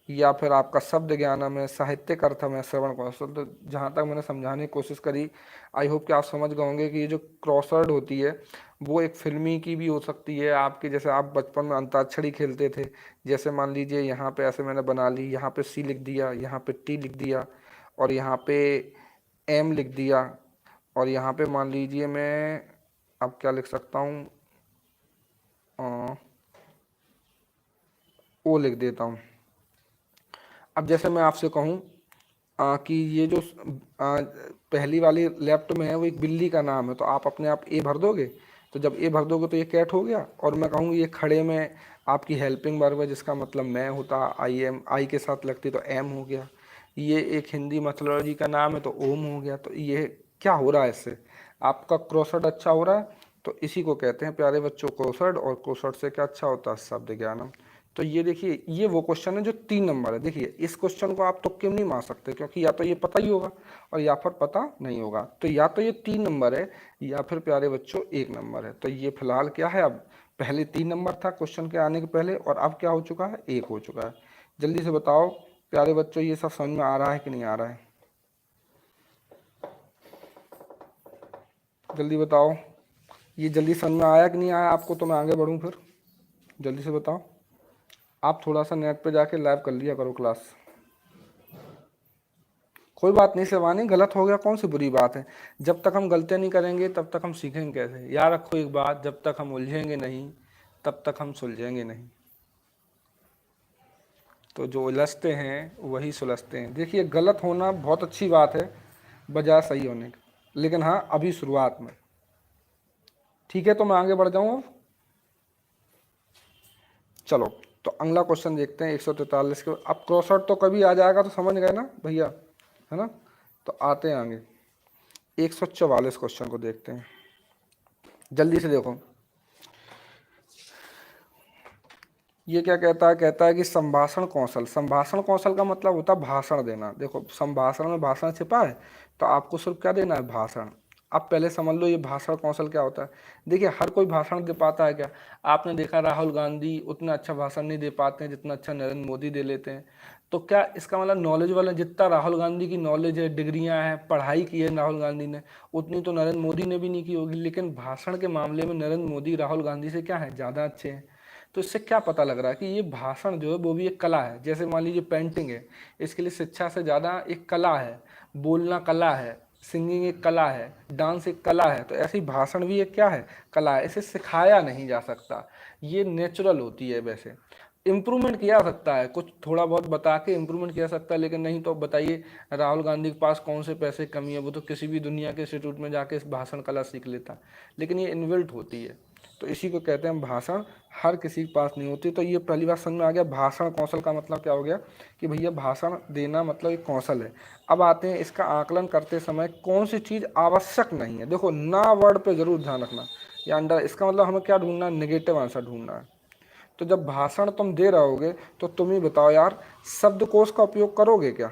या फिर आपका शब्द ज्ञानम है, साहित्यिक अर्थम है, श्रवण कौशल। तो जहाँ तक मैंने समझाने की कोशिश करी, आई होप कि आप समझ गए होंगे कि ये जो क्रॉसवर्ड होती है वो एक फिल्मी की भी हो सकती है आपकी, जैसे आप बचपन में अंताक्षरी खेलते थे, जैसे मान लीजिए यहाँ पे ऐसे मैंने बना ली, यहाँ पे सी लिख दिया, यहाँ पे टी लिख दिया और यहाँ पे एम लिख दिया और यहाँ पे मान लीजिए मैं अब क्या लिख सकता हूँ, ओ लिख देता हूँ। अब जैसे मैं आपसे कहूँ कि ये जो पहली वाली लेफ्ट में है वो एक बिल्ली का नाम है, तो आप अपने आप ए भर दोगे। तो जब ए भर दोगे तो ये कैट हो गया, और मैं कहूँ ये खड़े में आपकी हेल्पिंग वर्ब है जिसका मतलब मैं होता, आई एम, आई के साथ लगती तो एम हो गया। ये एक हिंदी मैथोलॉजी का नाम है तो ओम हो गया। तो ये क्या हो रहा है? इससे आपका क्रोशर्ड अच्छा हो रहा है। तो इसी को कहते हैं प्यारे बच्चों क्रोशर्ड, और क्रोशर्ड से क्या अच्छा होता है? शब्द ज्ञानम। तो ये देखिए, ये वो क्वेश्चन है जो 3 नंबर है। देखिए इस क्वेश्चन को आप तुक्के में नहीं मार सकते, क्योंकि या तो ये पता ही होगा और या फिर पता नहीं होगा। तो या तो ये 3 नंबर है या फिर प्यारे बच्चों 1 नंबर है। तो ये फिलहाल क्या है, अब पहले 3 नंबर था क्वेश्चन के आने के पहले, और अब क्या हो चुका है? 1 हो चुका है। जल्दी से बताओ प्यारे बच्चों, ये सब समझ में आ रहा है कि नहीं आ रहा है? जल्दी बताओ, ये जल्दी समझ में आया कि नहीं आया आपको? तो मैं आगे बढ़ूँ फिर, जल्दी से बताओ। आप थोड़ा सा नेट पे जाके लाइव कर लिया करो क्लास। कोई बात नहीं शिवानी, गलत हो गया कौन सी बुरी बात है? जब तक हम गलतियां नहीं करेंगे तब तक हम सीखेंगे कैसे? याद रखो एक बात, जब तक हम उलझेंगे नहीं तब तक हम सुलझेंगे नहीं। तो जो उलझते हैं वही सुलझते हैं। देखिए गलत होना बहुत अच्छी बात है बजाय सही होने की, लेकिन हाँ अभी शुरुआत में। ठीक है, तो मैं आगे बढ़ जाऊँ अब। चलो, तो अगला क्वेश्चन देखते हैं 143 के। अब क्रॉसवर्ड तो कभी आ जाएगा, तो समझ गए ना भैया, है ना? तो आते हैं आगे 144 क्वेश्चन को देखते हैं। जल्दी से देखो, ये क्या कहता है? कहता है कि संभाषण कौशल। संभाषण कौशल का मतलब होता है भाषण देना। देखो संभाषण में भाषण छिपा है, तो आपको सिर्फ क्या देना है? भाषण। अब पहले समझ लो ये भाषण कौशल क्या होता है। देखिए हर कोई भाषण दे पाता है क्या? आपने देखा राहुल गांधी उतना अच्छा भाषण नहीं दे पाते हैं जितना अच्छा नरेंद्र मोदी दे लेते हैं। तो क्या इसका मतलब नॉलेज वाला, जितना राहुल गांधी की नॉलेज है, डिग्रियां हैं, पढ़ाई की है राहुल गांधी ने, उतनी तो नरेंद्र मोदी ने भी नहीं की होगी। लेकिन भाषण के मामले में नरेंद्र मोदी राहुल गांधी से क्या है? ज़्यादा अच्छे हैं। तो इससे क्या पता लग रहा है कि ये भाषण जो है वो भी एक कला है। जैसे मान लीजिए पेंटिंग है, इसके लिए शिक्षा से ज़्यादा एक कला है, बोलना कला है, सिंगिंग एक कला है, डांस एक कला है। तो ऐसे ही भाषण भी एक क्या है? कला है। इसे सिखाया नहीं जा सकता, ये नेचुरल होती है। वैसे इम्प्रूवमेंट किया जा सकता है, कुछ थोड़ा बहुत बता के इम्प्रूवमेंट किया जा सकता है, लेकिन नहीं तो बताइए राहुल गांधी के पास कौन से पैसे की कमी है? वो तो किसी भी दुनिया के इंस्टीट्यूट में जाके इस भाषण कला सीख लेता, लेकिन ये इनबिल्ट होती है। तो इसी को कहते हैं भाषण, हर किसी के पास नहीं होती। तो ये पहली बात समझ में आ गया। भाषण कौशल का मतलब क्या हो गया कि भैया भाषण देना मतलब एक कौशल है। अब आते हैं इसका आकलन करते समय कौन सी चीज़ आवश्यक नहीं है। देखो ना वर्ड पे जरूर ध्यान रखना, या अंडर, इसका मतलब हमें क्या ढूंढना है? नेगेटिव आंसर ढूंढना है। तो जब भाषण तुम दे रहे होगे तो तुम ही बताओ यार, शब्दकोश का उपयोग करोगे क्या?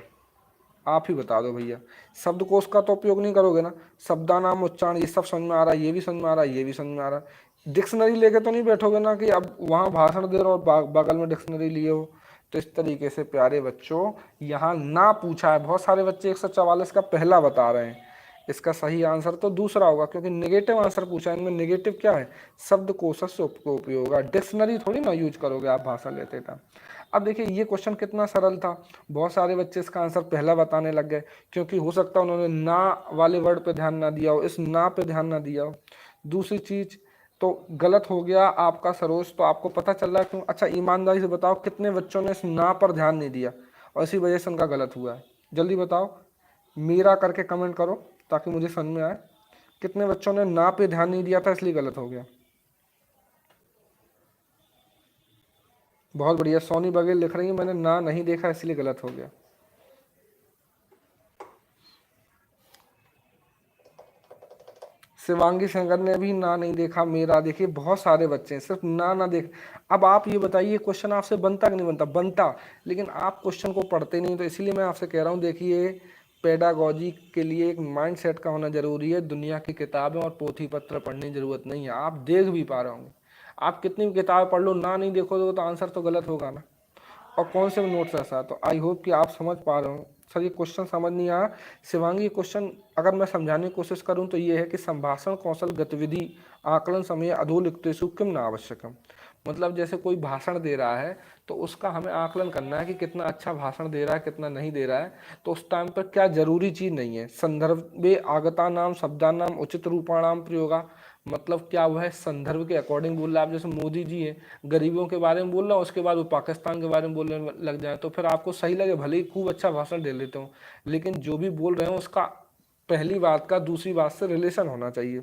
आप ही बता दो भैया। शब्दकोश का तो उपयोग नहीं करोगे ना। शब्दानाम, उच्चारण, ये सब समझ में आ रहा है, ये भी समझ में आ रहा है, ये भी समझ में आ रहा है। डिक्शनरी लेके तो नहीं बैठोगे ना कि अब वहां भाषण दे रहे हो और बगल में डिक्शनरी लिए हो। तो इस तरीके से प्यारे बच्चों यहाँ ना पूछा है, बहुत सारे बच्चे 144 का पहला बता रहे हैं, इसका सही आंसर तो दूसरा होगा, क्योंकि नेगेटिव आंसर पूछा है। इनमें नेगेटिव क्या है, शब्दकोश से उपयोग, डिक्शनरी थोड़ी ना यूज करोगे आप भाषण लेते टाइम। अब देखिए ये क्वेश्चन कितना सरल था, बहुत सारे बच्चे इसका आंसर पहला बताने लग गए, क्योंकि हो सकता है उन्होंने ना वाले वर्ड पे ध्यान ना दिया हो, इस ना पे ध्यान ना दिया हो। दूसरी चीज तो गलत हो गया आपका सरोज, तो आपको पता चल रहा है क्यों। अच्छा ईमानदारी से बताओ कितने बच्चों ने इस ना पर ध्यान नहीं दिया और इसी वजह से उनका गलत हुआ है, जल्दी बताओ, मेरा करके कमेंट करो ताकि मुझे समझ में आए। कितने बच्चों ने ना पे ध्यान नहीं दिया था इसलिए गलत हो गया। बहुत बढ़िया, सोनी बघेल लिख रही है मैंने ना नहीं देखा इसलिए गलत हो गया। शिवांगी शंकर ने भी ना नहीं देखा मेरा, देखिए बहुत सारे बच्चे हैं सिर्फ ना ना देख। अब आप ये बताइए क्वेश्चन आपसे बनता कि नहीं बनता, बनता, लेकिन आप क्वेश्चन को पढ़ते नहीं, तो इसलिए मैं आपसे कह रहा हूँ देखिए पेडागॉजी के लिए एक माइंड सेट का होना जरूरी है, दुनिया की किताबें और पोथी पत्र पढ़ने की जरूरत नहीं है। आप देख भी पा रहे होंगे, आप कितनी भी किताब पढ़ लो ना नहीं देखोगे तो आंसर तो गलत होगा ना। और कौन से नोट्स ऐसा, तो आई होप कि आप समझ पा रहे हो। सर ये क्वेश्चन समझ नहीं आया शिवांगी, ये क्वेश्चन अगर मैं समझाने की कोशिश करूं तो ये है कि संभाषण कौशल गतिविधि आकलन समय अधोलिखितेषु किम न आवश्यकम। मतलब जैसे कोई भाषण दे रहा है तो उसका हमें आकलन करना है कि कितना अच्छा भाषण दे रहा है कितना नहीं दे रहा है, तो उस टाइम पर क्या जरूरी चीज नहीं है। संदर्भे आगता नाम शब्दानाम उचित रूपाणाम प्रयोगा, मतलब क्या वह संदर्भ के अकॉर्डिंग बोल रहा है। आप जैसे मोदी जी हैं, गरीबों के बारे में बोल रहा हूँ, उसके बाद वो पाकिस्तान के बारे में बोलने लग जाए तो फिर आपको सही लगे, भले ही खूब अच्छा भाषण दे लेते हो, लेकिन जो भी बोल रहे हो उसका पहली बात का दूसरी बात से रिलेशन होना चाहिए।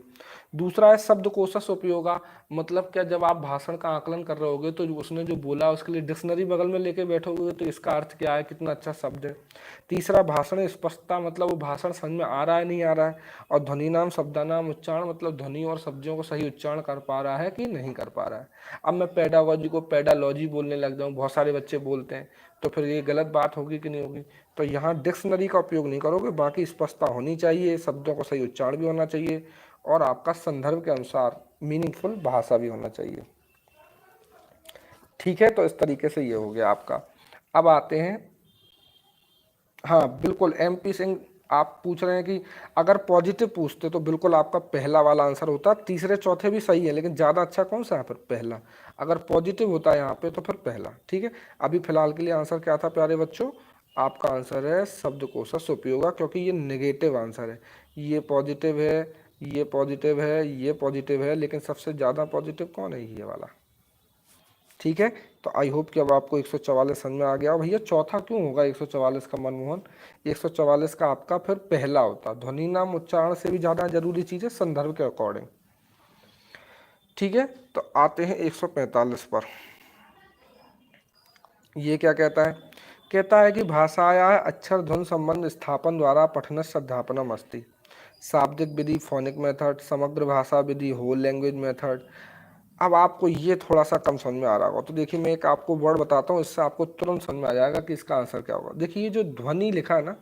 दूसरा है शब्दकोश उपयोगा, मतलब क्या जब आप भाषण का आकलन कर रहे होगे तो उसने जो बोला उसके लिए डिक्शनरी बगल में लेके बैठोगे तो इसका अर्थ क्या है, कितना अच्छा शब्द है। तीसरा भाषण स्पष्टता, मतलब वो भाषण समझ में आ रहा है नहीं आ रहा है। और ध्वनि नाम शब्दानाम उच्चारण, मतलब ध्वनि और शब्दों को सही उच्चारण कर पा रहा है कि नहीं कर पा रहा है। अब मैं पेडागॉजी को पेडालॉजी बोलने लग जाऊँ, बहुत सारे बच्चे बोलते हैं, तो फिर ये गलत बात होगी कि नहीं होगी। तो यहाँ डिक्शनरी का उपयोग नहीं करोगे, बाकी स्पष्टता होनी चाहिए, शब्दों को सही उच्चारण भी होना चाहिए और आपका संदर्भ के अनुसार मीनिंगफुल भाषा भी होना चाहिए। ठीक है, तो इस तरीके से ये हो गया आपका। अब आते हैं, हाँ बिल्कुल MP सिंह, आप पूछ रहे हैं कि अगर पॉजिटिव पूछते तो बिल्कुल आपका पहला वाला आंसर होता, तीसरे चौथे भी सही है लेकिन ज़्यादा अच्छा कौन सा है फिर पहला। अगर पॉजिटिव होता है यहाँ पे तो फिर पहला। ठीक है, अभी फिलहाल के लिए आंसर क्या था प्यारे बच्चों, आपका आंसर है शब्दकोश उपयोगा, क्योंकि ये नेगेटिव आंसर है। ये पॉजिटिव है, ये पॉजिटिव है, ये पॉजिटिव है, लेकिन सबसे ज़्यादा पॉजिटिव कौन है, ये वाला। ठीक है, तो आई होप कि अब आपको 144 समझ में आ गया। भैया चौथा क्यों होगा 144 का मनमोहन, 144 का आपका फिर पहला होता, ध्वनि नाम उच्चारण से भी ज़्यादा जरूरी चीज़ है संदर्भ के अकॉर्डिंग। ठीक है, तो आते हैं 145 पर। ये क्या कहता है कि भाषाया अक्षर ध्वनि संबंध स्थापन द्वारा पठन अध्यापनम अस्ति, शाब्दिक विधि फोनिक मेथड, समग्र भाषा विधि होल लैंग्वेज मेथड। अब आपको ये थोड़ा सा कम समझ में आ रहा होगा, तो देखिए मैं एक आपको वर्ड बताता हूँ, इससे आपको तुरंत समझ में आ जाएगा कि इसका आंसर क्या होगा। देखिए ये जो ध्वनि लिखा है ना,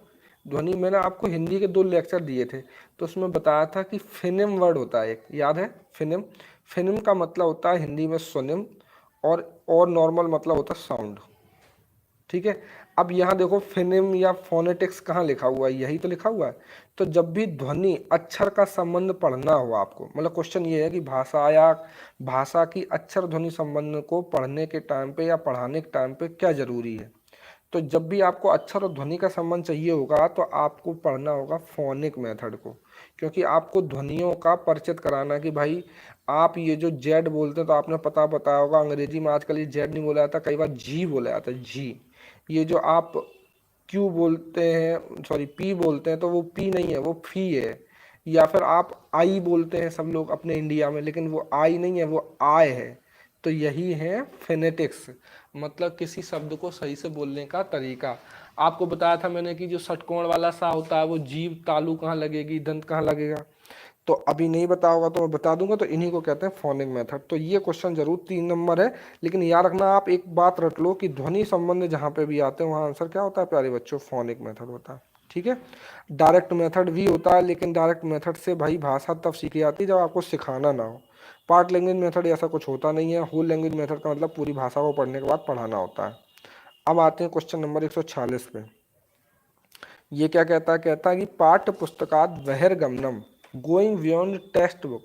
ध्वनि मैंने आपको हिंदी के 2 लेक्चर दिए थे, तो उसमें बताया था कि फिनिम वर्ड होता है एक, याद है फिनिम। फिनिम का मतलब होता है हिंदी में स्वनिम, और नॉर्मल मतलब होता है साउंड। ठीक है, अब यहाँ देखो फिनिम या फोनेटिक्स कहाँ लिखा हुआ है, यही तो लिखा हुआ है। तो जब भी ध्वनि अक्षर का संबंध पढ़ना हो आपको, मतलब क्वेश्चन ये है कि भाषा या भाषा की अक्षर ध्वनि संबंध को पढ़ने के टाइम पे या पढ़ाने के टाइम पे क्या जरूरी है, तो जब भी आपको अक्षर और ध्वनि का संबंध चाहिए होगा तो आपको पढ़ना होगा फोनिक मेथड को, क्योंकि आपको ध्वनियों का परिचित कराना है कि भाई आप ये जो जेड बोलते हैं तो आपने पता बताया होगा अंग्रेजी में आजकल ये जेड नहीं बोला जाता, कई बार जी बोला जाता है जी। ये जो आप क्यू बोलते हैं, सॉरी पी बोलते हैं, तो वो पी नहीं है वो फी है। या फिर आप आई बोलते हैं सब लोग अपने इंडिया में, लेकिन वो आई नहीं है वो आय है। तो यही है फेनेटिक्स, मतलब किसी शब्द को सही से बोलने का तरीका। आपको बताया था मैंने कि जो षटकोण वाला सा होता है वो जीभ तालु कहाँ लगेगी, दंत कहाँ लगेगा, तो अभी नहीं बता होगा तो मैं बता दूंगा, तो इन्हीं को कहते हैं फोनिक मेथड। तो ये क्वेश्चन जरूर 3 नंबर है, लेकिन याद रखना आप एक बात रट लो कि ध्वनि संबंध जहाँ पे भी आते हैं वहाँ आंसर क्या होता है प्यारे बच्चों, फोनिक मेथड होता है। ठीक है, डायरेक्ट मेथड भी होता है, लेकिन डायरेक्ट मेथड से भाई भाषा तब सीखी जाती है जब आपको सिखाना ना हो। पार्ट लैंग्वेज मेथड ऐसा कुछ होता नहीं है, होल लैंग्वेज मेथड का मतलब पूरी भाषा को पढ़ने के बाद पढ़ाना होता है। अब आते हैं क्वेश्चन नंबर 146 पे। ये क्या कहता है कि पाठ्य पुस्तकात बहिर्गमनम गोइंग बियॉन्ड टेक्स्ट बुक।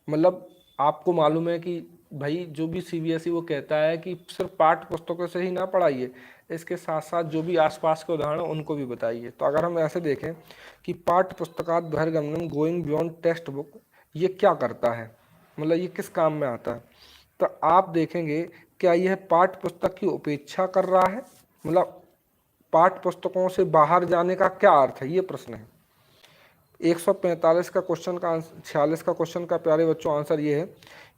मतलब आपको मालूम है कि भाई जो भी सीबीएसई वो कहता है कि सिर्फ पाठ्य पुस्तकों से ही ना पढ़ाइए, इसके साथ साथ जो भी आसपास के उदाहरण उनको भी बताइए। तो अगर हम ऐसे देखें कि पाठ्य पुस्तकात बहिर्गमनम गोइंग बियॉन्ड टेक्स्ट बुक, ये क्या करता है, मतलब ये किस काम में आता है। तो आप देखेंगे क्या यह पाठ्य पुस्तक की उपेक्षा कर रहा है, मतलब पाठ्य पुस्तकों से बाहर जाने का क्या अर्थ है, ये प्रश्न है। 145 का क्वेश्चन का 46 का क्वेश्चन का प्यारे बच्चों आंसर ये है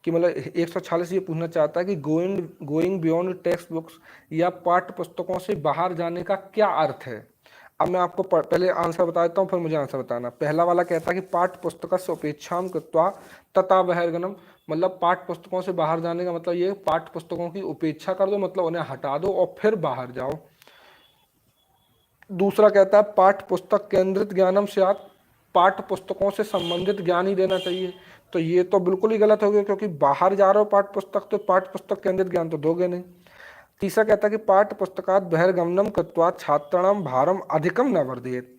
कि मतलब 146 ये पूछना चाहता है कि गोइंग बियॉन्ड टेक्स्ट बुक्स या पाठ्य पुस्तकों से बाहर जाने का क्या अर्थ है। अब मैं आपको पहले आंसर बता देता हूँ, फिर मुझे आंसर बताना। पहला वाला कहता है कि पाठ्य पुस्तक से उपेक्षाम कृत्वा तथा बहिर्गमनम, मतलब पाठ्य पुस्तकों से बाहर जाने का मतलब ये पाठ्य पुस्तकों की उपेक्षा कर दो, मतलब उन्हें हटा दो और फिर बाहर जाओ। दूसरा कहता है पाठ्य पुस्तक केंद्रित ज्ञानम स्यात्, पाठ्य पुस्तकों से संबंधित ज्ञान ही देना चाहिए। तो ये तो बिल्कुल ही गलत हो गया, क्योंकि बाहर जा रहे हो पाठ्य पुस्तक तो पाठ्य पुस्तक केंद्रित ज्ञान तो दोगे नहीं। तीसरा कहता है कि पाठ्य पुस्तकात बहिर्गमनम कृत्वा छात्राणाम भारम अधिकम न वर्धेत,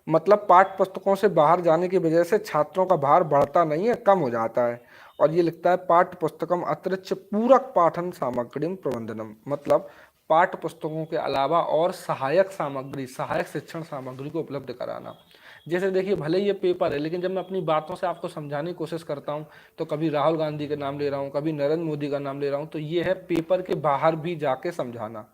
मतलब पाठ्य पुस्तकों से बाहर जाने की वजह से छात्रों का भार बढ़ता नहीं है, कम हो जाता है। और ये लिखता है पाठ्य पुस्तकम अतिरिक्त पूरक पाठन सामग्री प्रबंधनम, मतलब पाठ्य पुस्तकों के अलावा और सहायक सामग्री, सहायक शिक्षण सामग्री को उपलब्ध कराना। जैसे देखिए भले ही ये पेपर है, लेकिन जब मैं अपनी बातों से आपको समझाने की कोशिश करता हूँ तो कभी राहुल गांधी का नाम ले रहा हूँ, कभी नरेंद्र मोदी का नाम ले रहा हूँ, तो ये है पेपर के बाहर भी जाके समझाना।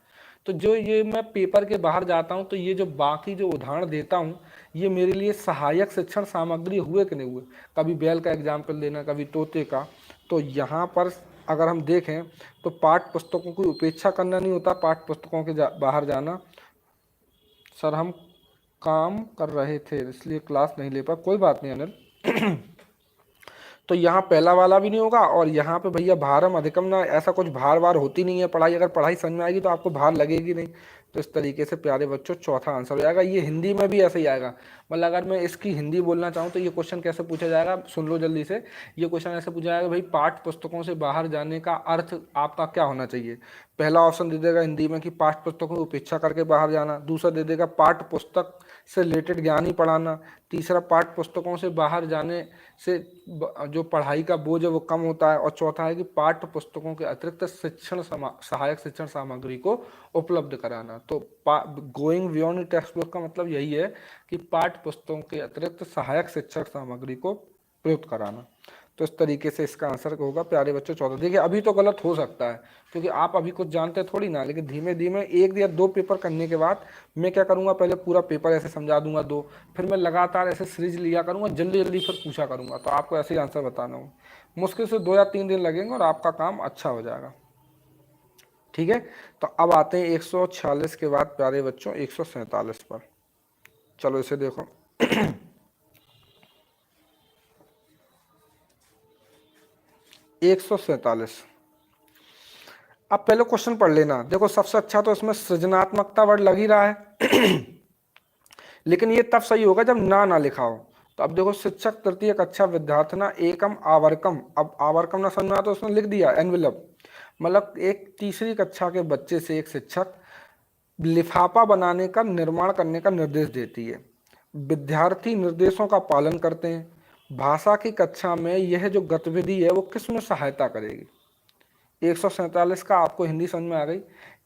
तो जो ये मैं पेपर के बाहर जाता हूँ तो ये जो बाकी जो उदाहरण देता हूँ ये मेरे लिए सहायक शिक्षण सामग्री हुए कि नहीं हुए। कभी बैल का एग्जाम्पल देना, कभी तोते का। तो यहाँ पर अगर हम देखें तो पाठ्य पुस्तकों की उपेक्षा करना नहीं होता, पाठ्य पुस्तकों के बाहर जाना। सर हम काम कर रहे थे इसलिए क्लास नहीं ले पाए, कोई बात नहीं अनिल। तो यहाँ पहला वाला भी नहीं होगा, और यहाँ पे भैया भारम अधिकम ना, ऐसा कुछ भार वार होती नहीं है पढ़ाई। अगर पढ़ाई समझ में आएगी तो आपको भार लगेगी नहीं। तो इस तरीके से प्यारे बच्चों चौथा आंसर हो जाएगा। ये हिंदी में भी ऐसे ही आएगा, मतलब अगर मैं इसकी हिंदी बोलना चाहूँ तो ये क्वेश्चन कैसे पूछा जाएगा, सुन लो जल्दी से। ये क्वेश्चन ऐसे पूछा जाएगा, भाई पाठ्य पुस्तकों से बाहर जाने का अर्थ आपका क्या होना चाहिए। पहला ऑप्शन दे देगा हिंदी में कि पाठ्य पुस्तकों की उपेक्षा करके बाहर जाना। दूसरा दे देगा पाठ्य पुस्तक से रिलेटेड ज्ञान ही पढ़ाना। तीसरा पाठ्य पुस्तकों से बाहर जाने से जो पढ़ाई का बोझ है वो कम होता है। और चौथा है कि पाठ्य पुस्तकों के अतिरिक्त शिक्षण सहायक शिक्षण सामग्री को उपलब्ध कराना। तो गोइंग बियॉन्ड टेक्स्ट बुक का मतलब यही है कि पाठ्य पुस्तकों के अतिरिक्त सहायक शिक्षण सामग्री को प्रयुक्त कराना। तो इस तरीके से इसका आंसर होगा प्यारे बच्चों 14। देखिए अभी तो गलत हो सकता है, क्योंकि आप अभी कुछ जानते थोड़ी ना, लेकिन धीमे धीमे एक या दो पेपर करने के बाद मैं क्या करूँगा, पहले पूरा पेपर ऐसे समझा दूंगा दो, फिर मैं लगातार ऐसे सीरीज लिया करूँगा, जल्दी जल्दी फिर पूछा करूँगा। तो आपको ऐसे ही आंसर बताना हो, मुश्किल से 2 या 3 दिन लगेंगे और आपका काम अच्छा हो जाएगा। ठीक है, तो अब आते हैं 146 के बाद प्यारे बच्चों 147 पर। चलो इसे देखो। 147। अब पहले क्वेश्चन पढ़ लेना। देखो सबसे अच्छा तो इसमें सृजनात्मकता वर्ड लग ही रहा है। लेकिन ये तब सही होगा जब ना लिखा हो। तो अब देखो शिक्षक तृतीय कक्षा विद्यार्थना एकम आवर्कम, अब आवर्कम ना समझ में आता तो उसने लिख दिया एनवेलप, मतलब एक तीसरी कक्षा के बच्चे से एक शिक्षक लिफाफा बनाने का निर्माण करने का निर्देश देती है। विद्यार्थी निर्देशों का पालन करते हैं। भाषा की कक्षा में यह जो गतिविधि है वो किसमें सहायता करेगी। 147 का आपको हिंदी समझ में आ गई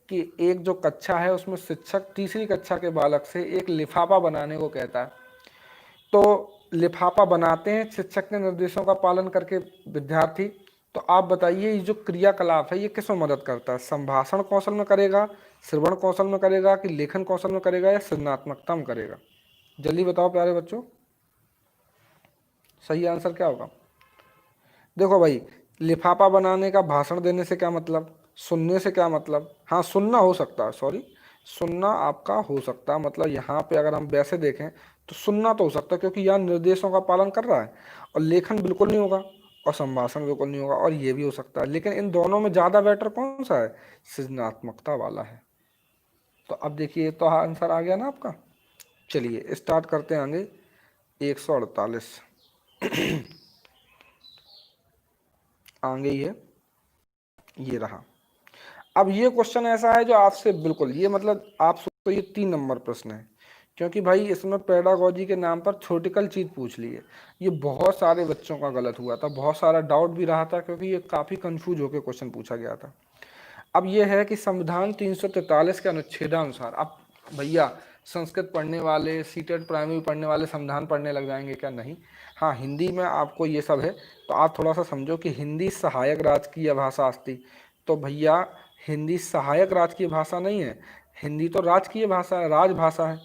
कि एक जो कक्षा है उसमें शिक्षक तीसरी कक्षा के बालक से एक लिफाफा बनाने को कहता है। तो लिफाफा बनाते हैं शिक्षक के निर्देशों का पालन करके विद्यार्थी। तो आप बताइए ये जो क्रियाकलाप है ये किसमें मदद करता है, संभाषण कौशल में करेगा, श्रवण कौशल में करेगा, कि लेखन कौशल में करेगा, या सृजनात्मकता में करेगा। जल्दी बताओ प्यारे बच्चों, सही आंसर क्या होगा। देखो भाई, लिफाफा बनाने का भाषण देने से क्या मतलब, सुनने से क्या मतलब, हाँ सुनना हो सकता है, सॉरी सुनना आपका हो सकता है। मतलब यहाँ पे अगर हम वैसे देखें तो सुनना तो हो सकता है, क्योंकि यहाँ निर्देशों का पालन कर रहा है। और लेखन बिल्कुल नहीं होगा और संभाषण बिल्कुल नहीं होगा, और ये भी हो सकता है। लेकिन इन दोनों में ज़्यादा बेटर कौन सा है, सृजनात्मकता वाला है। तो अब देखिए तो आंसर आ गया ना आपका। चलिए स्टार्ट करते हैं आगे 148। आगे ये रहा। अब ये क्वेश्चन ऐसा है जो आपसे बिल्कुल, ये मतलब आप सोचो ये 3 नंबर प्रश्न है, क्योंकि भाई इसमें पेडागोजी के नाम पर थ्योरेटिकल चीज पूछ ली है। ये बहुत सारे बच्चों का गलत हुआ था, बहुत सारा डाउट भी रहा था, क्योंकि ये काफी कंफ्यूज होकर क्वेश्चन पूछा गया था। अब ये है कि संविधान 343 के अनुच्छेदानुसार, अब भैया संस्कृत पढ़ने वाले, सीटेट प्राइमरी पढ़ने वाले संविधान पढ़ने लग जाएंगे क्या? नहीं। हाँ, हिंदी में आपको ये सब है, तो आप थोड़ा सा समझो कि हिंदी सहायक राजकीय भाषा अस्ति। तो भैया हिंदी सहायक राजकीय भाषा नहीं है, हिंदी तो राजकीय भाषा है, राजभाषा है।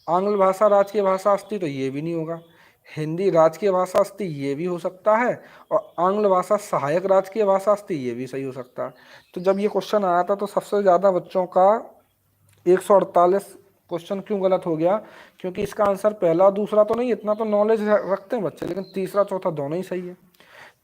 आंग्ल भाषा राजकीय भाषा अस्ति, तो ये भी नहीं होगा। हिंदी राजकीय भाषा अस्ति, ये भी हो सकता है, और आंग्ल भाषा सहायक राजकीय भाषा अस्ति, ये भी सही हो सकता है। तो जब ये क्वेश्चन आया था तो सबसे ज़्यादा बच्चों का 148 क्वेश्चन क्यों गलत हो गया? क्योंकि इसका आंसर पहला दूसरा तो नहीं, इतना तो नॉलेज रखते हैं बच्चे, लेकिन तीसरा चौथा दोनों ही सही है।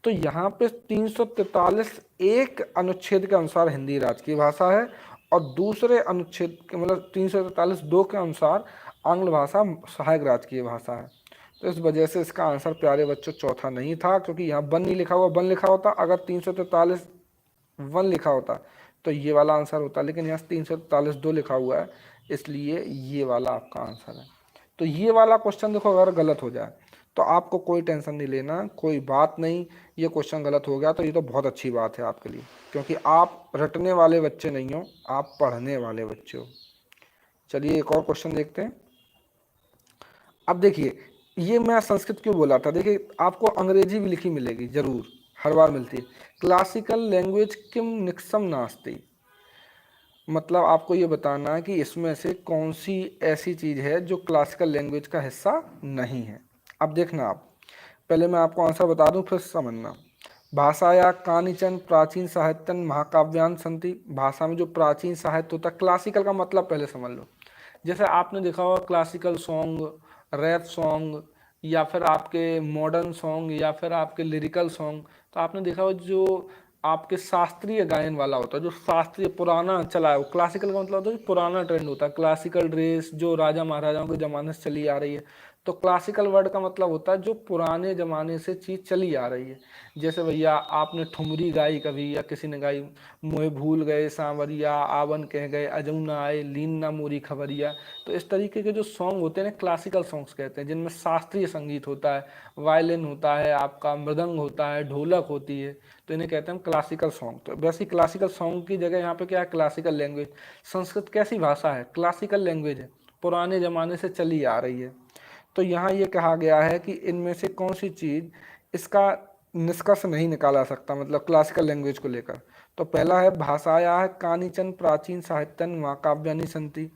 तो यहाँ पे 343 एक अनुच्छेद के अनुसार हिंदी राजकीय भाषा है, और दूसरे अनुच्छेद के मतलब 343 2 के अनुसार आंग्ल भाषा सहायक राजकीय भाषा है। तो इस वजह से इसका आंसर प्यारे बच्चों चौथा नहीं था, क्योंकि यहाँ वन नहीं लिखा हुआ, वन लिखा होता अगर 343 वन लिखा होता तो ये वाला आंसर होता, लेकिन यहाँ 343 2 लिखा हुआ है, इसलिए ये वाला आपका आंसर है। तो ये वाला क्वेश्चन देखो अगर गलत हो जाए तो आपको कोई टेंशन नहीं लेना, कोई बात नहीं। ये क्वेश्चन गलत हो गया तो ये तो बहुत अच्छी बात है आपके लिए, क्योंकि आप रटने वाले बच्चे नहीं हो, आप पढ़ने वाले बच्चे हो। चलिए एक और क्वेश्चन देखते हैं। अब देखिए, ये मैं संस्कृत क्यों बोला था, देखिए आपको अंग्रेजी भी लिखी मिलेगी जरूर, हर बार मिलती है। क्लासिकल लैंग्वेज किम निक्सम नास्ति, मतलब आपको ये बताना है कि इसमें से कौन सी ऐसी चीज है जो क्लासिकल लैंग्वेज का हिस्सा नहीं है। अब देखना आप, पहले मैं आपको आंसर बता दूं फिर समझना। भाषाया कानिचन प्राचीन साहित्यन महाकाव्यान संति, भाषा में जो प्राचीन साहित्य होता है, क्लासिकल का मतलब पहले समझ लो। जैसे आपने देखा होगा क्लासिकल सॉन्ग, रैप सॉन्ग, या फिर आपके मॉडर्न सॉन्ग, या फिर आपके लिरिकल सॉन्ग, तो आपने देखा होगा जो आपके शास्त्रीय गायन वाला होता है, जो शास्त्रीय पुराना चला है, वो क्लासिकल का मतलब होता है कि पुराना ट्रेंड होता है। क्लासिकल ड्रेस जो राजा महाराजाओं के ज़माने से चली आ रही है, तो क्लासिकल वर्ड का मतलब होता है जो पुराने ज़माने से चीज़ चली आ रही है। जैसे भैया आपने ठुमरी गाई कभी, या किसी ने गाई, मोए भूल गए सांवरिया, आवन कह गए अजऊ ना आए, लीन ना मोरी खबरिया। तो इस तरीके के जो सॉन्ग होते हैं ना, क्लासिकल सॉन्ग्स कहते हैं, जिनमें शास्त्रीय संगीत होता है, वायलिन होता है, आपका मृदंग होता है, ढोलक होती है, तो इन्हें कहते हैं क्लासिकल सॉन्ग। तो वैसे क्लासिकल सॉन्ग की जगह यहाँ पे क्या है, क्लासिकल लैंग्वेज। संस्कृत कैसी भाषा है? क्लासिकल लैंग्वेज है, पुराने ज़माने से चली आ रही है। तो यहाँ ये कहा गया है कि इनमें से कौन सी चीज़ इसका निष्कर्ष नहीं निकाला सकता, मतलब क्लासिकल लैंग्वेज को लेकर। तो पहला है भाषाया है कानिचन प्राचीन साहित्यन महाकाव्यानि संति,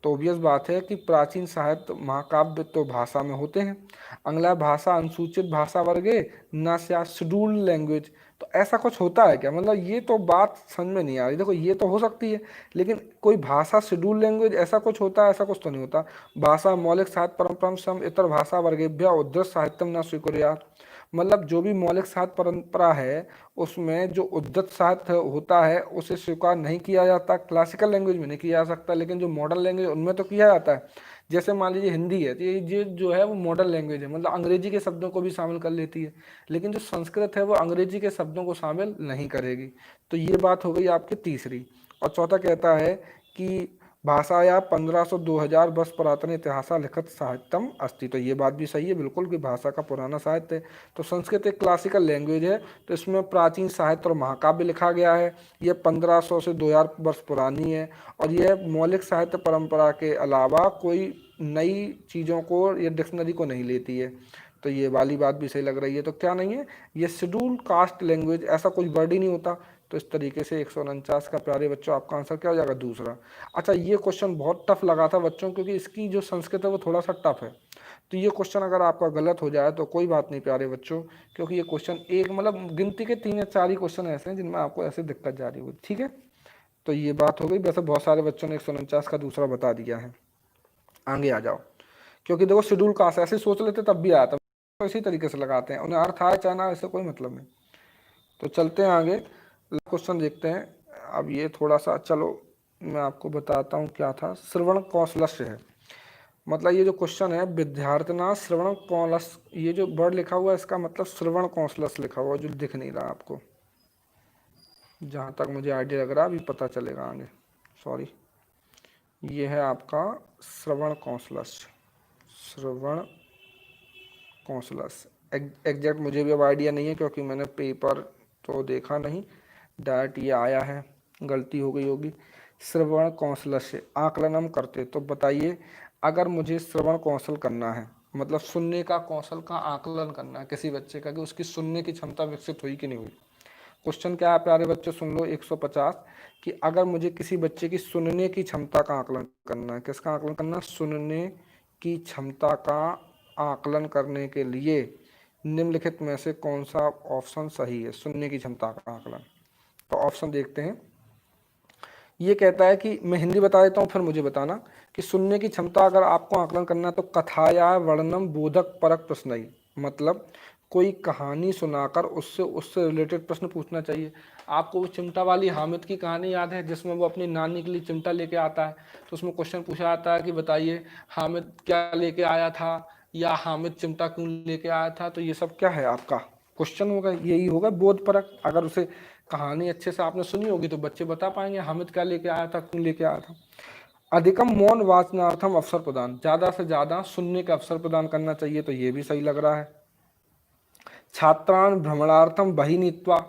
तो ऑब्वियस बात है कि प्राचीन साहित्य महाकाव्य तो भाषा में होते हैं। अगला भाषा अनुसूचित भाषा वर्गे न शेड्यूल्ड लैंग्वेज, तो ऐसा कुछ होता है क्या? मतलब ये तो बात समझ में नहीं आ रही। देखो ये तो हो सकती है, लेकिन कोई भाषा शेड्यूल लैंग्वेज ऐसा कुछ होता है? ऐसा कुछ तो नहीं होता। भाषा मौलिक साहित्य परंपरा सम इतर भाषा वर्गेभ्य उद्धृत साहित्यम न स्वीकुर्यात्, मतलब जो भी मौलिक साहित्य परंपरा है उसमें जो उद्धृत साहित्य होता है उसे स्वीकार नहीं किया जाता, क्लासिकल लैंग्वेज में नहीं किया जा सकता, लेकिन जो मॉडर्न लैंग्वेज उनमें तो किया जाता है। जैसे मान लीजिए हिंदी है, तो ये जो है वो मॉडर्न लैंग्वेज है, मतलब अंग्रेजी के शब्दों को भी शामिल कर लेती है, लेकिन जो संस्कृत है वो अंग्रेजी के शब्दों को शामिल नहीं करेगी। तो ये बात हो गई आपकी तीसरी। और चौथा कहता है कि भाषाया 1500 2000 वर्ष पुरातन इतिहासा लिखित साहित्यम अस्ति, तो ये बात भी सही है बिल्कुल कि भाषा का पुराना साहित्य है। तो संस्कृत एक क्लासिकल लैंग्वेज है, तो इसमें प्राचीन साहित्य और महाकाव्य लिखा गया है। ये 1500 से 2000 वर्ष पुरानी है, और यह मौलिक साहित्य परंपरा के अलावा कोई नई चीज़ों को या डिक्शनरी को नहीं लेती है। तो ये वाली बात भी सही लग रही है। तो क्या नहीं है, ये शेड्यूल कास्ट लैंग्वेज, ऐसा कोई वर्ड ही नहीं होता। तो इस तरीके से 149 का प्यारे बच्चों आपका आंसर क्या हो जाएगा? दूसरा। अच्छा, ये क्वेश्चन बहुत टफ लगा था बच्चों, क्योंकि इसकी जो संस्कृत है वो थोड़ा सा टफ है। तो ये क्वेश्चन अगर आपका गलत हो जाए तो कोई बात नहीं प्यारे बच्चों, क्योंकि ये क्वेश्चन एक मतलब गिनती के 3 या 4 ही क्वेश्चन ऐसे हैं जिनमें आपको ऐसे दिक्कत जा रही होगी, ठीक है। तो ये बात हो गई। वैसे बहुत सारे बच्चों ने 149 का दूसरा बता दिया है। आगे आ जाओ, क्योंकि देखो शेड्यूल कास्ट ऐसे सोच लेते तब भी आता, तो इसी तरीके से लगाते हैं, उन्हें अर्थ आए चाहे ना, ऐसे कोई मतलब नहीं। तो चलते हैं आगे, क्वेश्चन देखते हैं। अब ये थोड़ा सा, चलो मैं आपको बताता हूँ क्या था। श्रवण कौशलस्य है, मतलब ये जो क्वेश्चन है विद्यार्थना श्रवण कौशलस, ये जो वर्ड लिखा हुआ है इसका मतलब श्रवण कौशलस लिखा हुआ है, जो दिख नहीं रहा आपको। जहाँ तक मुझे आइडिया लग रहा है, अभी पता चलेगा आगे। सॉरी, ये है आपका श्रवण कौशलस। श्रवण कौशलस एग्जैक्ट मुझे भी अब आइडिया नहीं है, क्योंकि मैंने पेपर तो देखा नहीं, डायरेक्ट ये आया है, गलती हो गई होगी। श्रवण कौशल से आकलन हम करते, तो बताइए, अगर मुझे श्रवण कौशल करना है, मतलब सुनने का कौशल का आकलन करना है किसी बच्चे का, कि उसकी सुनने की क्षमता विकसित हुई कि नहीं हुई। क्वेश्चन क्या है प्यारे बच्चों, सुन लो 150, कि अगर मुझे किसी बच्चे की सुनने की क्षमता का आकलन करना है, किसका आकलन करना, सुनने की क्षमता का आकलन करने के लिए निम्नलिखित में से कौन सा ऑप्शन सही है, सुनने की क्षमता का आकलन। तो ऑप्शन देखते हैं। ये कहता है कि मैं हिंदी बता देता हूँ, फिर मुझे बताना कि सुनने की क्षमता अगर आपको आकलन करना है तो कथाया वर्णम बोधक परक प्रश्न ही, मतलब कोई कहानी सुनाकर उससे उससे रिलेटेड प्रश्न पूछना चाहिए। आपको वो चिमटा वाली हामिद की कहानी याद है, जिसमें वो अपनी नानी के लिए चिमटा लेके आता है, तो उसमें क्वेश्चन पूछा जाता है कि बताइए हामिद क्या लेके आया था, या हामिद चिमटा क्यों लेके आया था। तो ये सब क्या है आपका क्वेश्चन होगा, यही होगा बोध परक। अगर उसे कहानी अच्छे से आपने सुनी होगी तो बच्चे बता पाएंगे हामिद क्या लेके आया था, क्यों लेके आया था। अधिकम मौन वाचनार्थम अवसर प्रदान, ज्यादा से ज्यादा सुनने का अवसर प्रदान करना चाहिए, तो ये भी सही लग रहा है। छात्रान भ्रमणार्थम बहिनीत्वा,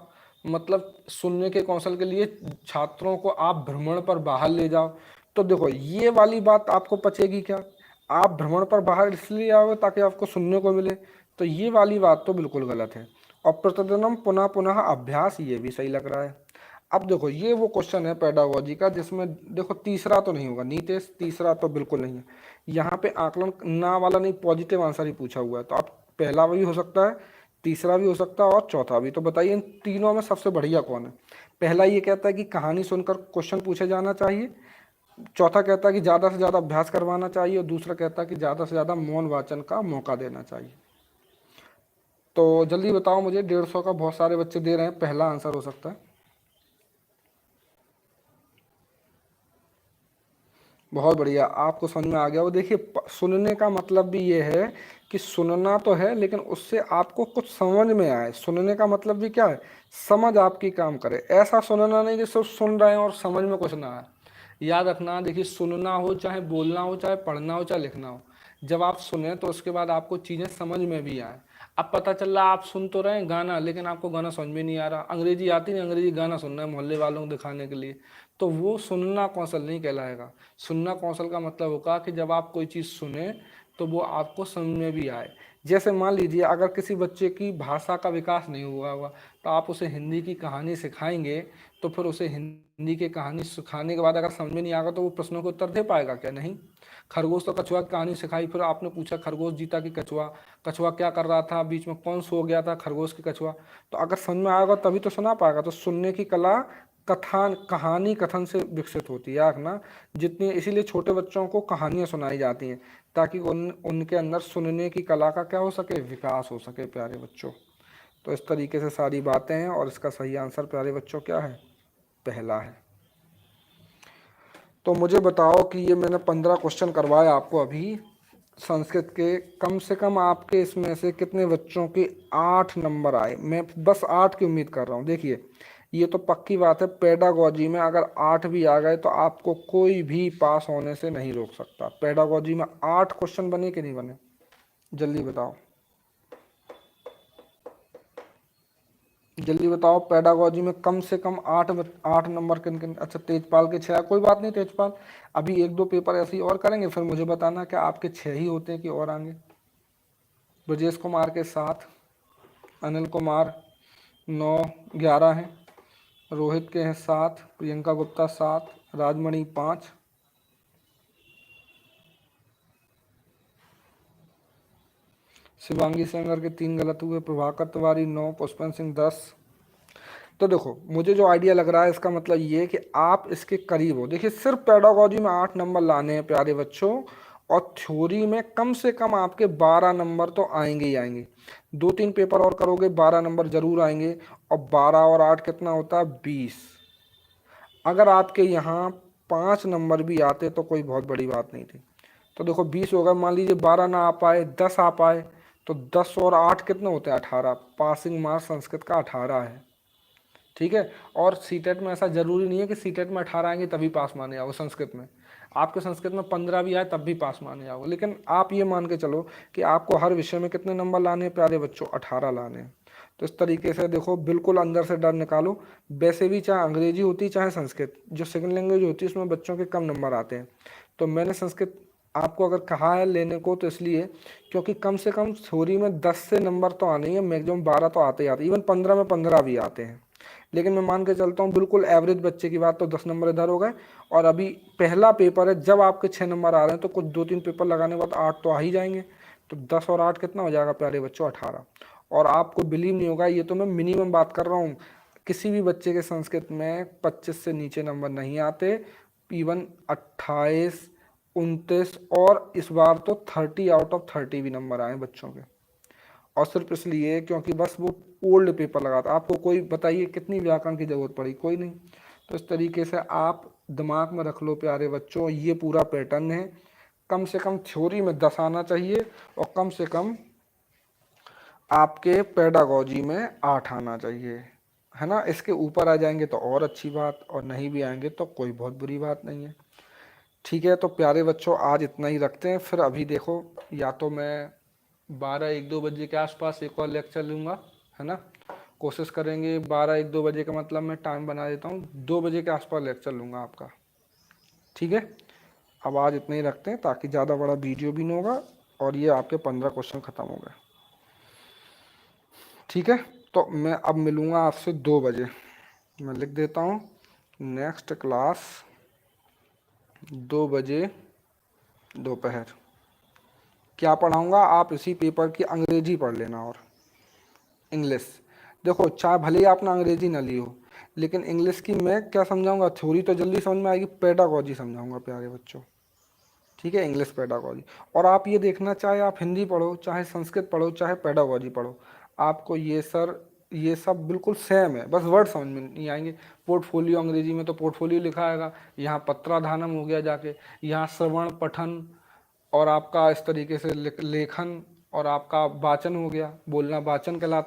मतलब सुनने के कौशल के लिए छात्रों को आप भ्रमण पर बाहर ले जाओ। तो देखो ये वाली बात आपको पचेगी क्या, आप भ्रमण पर बाहर इसलिए आओगे ताकि आपको सुनने को मिले, तो ये वाली बात तो बिल्कुल गलत है। और प्रतिदिनम पुनः पुनः अभ्यास, ये भी सही लग रहा है। अब देखो ये वो क्वेश्चन है पेडागोजी का जिसमें देखो तीसरा तो नहीं होगा नीतेश, तीसरा तो बिल्कुल नहीं है। यहाँ पे आकलन ना वाला नहीं, पॉजिटिव आंसर ही पूछा हुआ है, तो अब पहला भी हो सकता है, तीसरा भी हो सकता है और चौथा भी। तो बताइए इन तीनों में सबसे बढ़िया कौन है। पहला ये कहता है कि कहानी सुनकर क्वेश्चन पूछे जाना चाहिए, चौथा कहता है कि ज़्यादा से ज़्यादा अभ्यास करवाना चाहिए, और दूसरा कहता है कि ज़्यादा से ज़्यादा मौन वाचन का मौका देना चाहिए। तो जल्दी बताओ मुझे, 150 का बहुत सारे बच्चे दे रहे हैं, पहला आंसर हो सकता है। बहुत बढ़िया, आपको समझ में आ गया। वो देखिए सुनने का मतलब भी ये है कि सुनना तो है लेकिन उससे आपको कुछ समझ में आए। सुनने का मतलब भी क्या है, समझ आपकी काम करे। ऐसा सुनना नहीं कि सिर्फ सुन रहे हैं और समझ में कुछ ना आए। याद रखना, देखिए सुनना हो चाहे बोलना हो चाहे पढ़ना हो चाहे लिखना हो, जब आप सुने तो उसके बाद आपको चीज़ें समझ में भी आए। अब पता चल रहा आप सुन तो रहे हैं गाना, लेकिन आपको गाना समझ में नहीं आ रहा, अंग्रेजी आती नहीं, अंग्रेजी गाना सुनना है मोहल्ले वालों को दिखाने के लिए, तो वो सुनना कौशल नहीं कहलाएगा। सुनना कौशल का मतलब होगा कि जब आप कोई चीज़ सुने तो वो आपको समझ में भी आए। जैसे मान लीजिए अगर किसी बच्चे की भाषा का विकास नहीं हुआ हुआ, तो आप उसे हिंदी की कहानी सिखाएंगे, तो फिर उसे हिंदी की कहानी सिखाने के बाद अगर समझ में नहीं आएगा तो वो प्रश्नों के उत्तर दे पाएगा क्या, नहीं। खरगोश तो कछुआ की कहानी सिखाई, फिर आपने पूछा खरगोश जीता कि कछुआ, कछुआ क्या कर रहा था, बीच में कौन सो गया था, खरगोश की कछुआ, तो अगर समझ में आएगा तभी तो सुना पाएगा। तो सुनने की कला कथान कहानी कथन से विकसित होती है ना, जितनी, इसीलिए छोटे बच्चों को कहानियाँ सुनाई जाती हैं ताकि उनके अंदर सुनने की कला का क्या हो सके, विकास हो सके प्यारे बच्चों। तो इस तरीके से सारी बातें हैं और इसका सही आंसर प्यारे बच्चों क्या है, पहला है। तो मुझे बताओ कि ये मैंने 15 क्वेश्चन करवाए आपको अभी संस्कृत के, कम से कम आपके इसमें से कितने बच्चों के 8 नंबर आए। मैं बस 8 की उम्मीद कर रहा हूँ। देखिए ये तो पक्की बात है, पेडागोजी में अगर 8 भी आ गए तो आपको कोई भी पास होने से नहीं रोक सकता। पेडागोजी में 8 क्वेश्चन बने कि नहीं बने, जल्दी बताओ, जल्दी बताओ। पेडागोजी में कम से कम 8 नंबर किन किन, अच्छा तेजपाल के 6, कोई बात नहीं तेजपाल, अभी 1-2 पेपर ऐसे ही और करेंगे, फिर मुझे बताना क्या आपके 6 ही होते हैं कि और आएंगे। ब्रजेश कुमार के 7, अनिल कुमार 9, 11 हैं, रोहित के हैं 7, प्रियंका गुप्ता 7, राजमणि 5, शिवांगी सेंगर के 3 गलत हुए, प्रभाकर तिवारी 9, पुष्पन सिंह 10। तो देखो मुझे जो आइडिया लग रहा है इसका मतलब ये है कि आप इसके करीब हो। देखिए सिर्फ पेडागोजी में 8 नंबर लाने हैं प्यारे बच्चों, और थ्योरी में कम से कम आपके 12 नंबर तो आएंगे ही आएंगे। 2-3 पेपर और करोगे 12 नंबर जरूर आएंगे, और 12 और 8 कितना होता है, 20। अगर आपके यहाँ 5 नंबर भी आते तो कोई बहुत बड़ी बात नहीं थी। तो देखो 20 होगा, मान लीजिए 12 ना आ पाए, 10 आ पाए, तो 10 और 8 कितने होते हैं, 18। पासिंग मार्क्स संस्कृत का 18 है। ठीक है। और सीटेट में ऐसा जरूरी नहीं है कि सीटेट में 18 आएंगे तभी पास माने जाओ संस्कृत में, आपके संस्कृत में 15 भी आए तब भी पास माने जाओ, लेकिन आप ये मान के चलो कि आपको हर विषय में कितने नंबर लाने हैं प्यारे बच्चों, 18 लाने हैं। तो इस तरीके से देखो, बिल्कुल अंदर से डर निकालो। वैसे भी चाहे अंग्रेजी होती चाहे संस्कृत, जो सेकंड लैंग्वेज होती है उसमें बच्चों के कम नंबर आते हैं। तो मैंने संस्कृत आपको अगर कहा है लेने को तो इसलिए क्योंकि कम से कम थ्योरी में 10 से नंबर तो आने ही है, मैक्सिमम 12 तो आते ही आते, इवन 15 में 15 भी आते हैं। लेकिन मैं मान के चलता हूँ बिल्कुल एवरेज बच्चे की बात, तो 10 नंबर इधर हो गए। और अभी पहला पेपर है, जब आपके 6 नंबर आ रहे हैं तो कुछ 2-3 पेपर लगाने के बाद 8 तो आ ही जाएंगे। तो 10 और 8 कितना हो जाएगा प्यारे बच्चों, 18। और आपको बिलीव नहीं होगा, ये तो मैं मिनिमम बात कर रहा हूँ, किसी भी बच्चे के संस्कृत में 25 से नीचे नंबर नहीं आते। इवन 28, 29 और इस बार तो 30 आउट ऑफ 30 भी नंबर आए बच्चों के। और सिर्फ इसलिए क्योंकि बस वो ओल्ड पेपर लगा था। आपको कोई बताइए कितनी व्याकरण की जरूरत पड़ी, कोई नहीं। तो इस तरीके से आप दिमाग में रख लो प्यारे बच्चों, ये पूरा पैटर्न है। कम से कम थ्योरी में 10 आना चाहिए और कम से कम आपके पेडागोजी में 8 आना चाहिए, है ना। इसके ऊपर आ जाएंगे तो और अच्छी बात, और नहीं भी आएंगे तो कोई बहुत बुरी बात नहीं है। ठीक है, तो प्यारे बच्चों आज इतना ही रखते हैं। फिर अभी देखो, या तो मैं 12-1-2 बजे के आसपास एक और लेक्चर लूँगा, है ना। कोशिश करेंगे 12-1-2 बजे का, मतलब मैं टाइम बना देता हूँ, 2 बजे के आसपास लेक्चर लूँगा आपका। ठीक है, अब आज इतना ही रखते हैं ताकि ज़्यादा बड़ा वीडियो भी नहीं होगा, और ये आपके 15 क्वेश्चन ख़त्म हो गए। ठीक है, तो मैं अब मिलूँगा आपसे 2 बजे। मैं लिख देता हूँ, नेक्स्ट क्लास 2 बजे दोपहर। क्या पढ़ाऊँगा, आप इसी पेपर की अंग्रेजी पढ़ लेना और इंग्लिश। देखो, चाहे भले ही आपने अंग्रेजी ना ली हो, लेकिन इंग्लिश की मैं क्या समझाऊंगा, थ्योरी तो जल्दी समझ में आएगी, पेडागॉजी समझाऊंगा प्यारे बच्चों। ठीक है, इंग्लिश पेडागॉजी। और आप ये देखना, चाहे आप हिंदी पढ़ो, चाहे संस्कृत पढ़ो, चाहे पेडागॉजी पढ़ो, आपको ये सब बिल्कुल सेम है, बस वर्ड समझ में नहीं आएंगे। पोर्टफोलियो अंग्रेजी में तो पोर्टफोलियो लिखा आएगा, यहाँ पत्राधानम हो गया जाके, यहाँ श्रवण पठन और आपका इस तरीके से लेखन, और आपका वाचन हो गया, बोलना वाचन कहलाता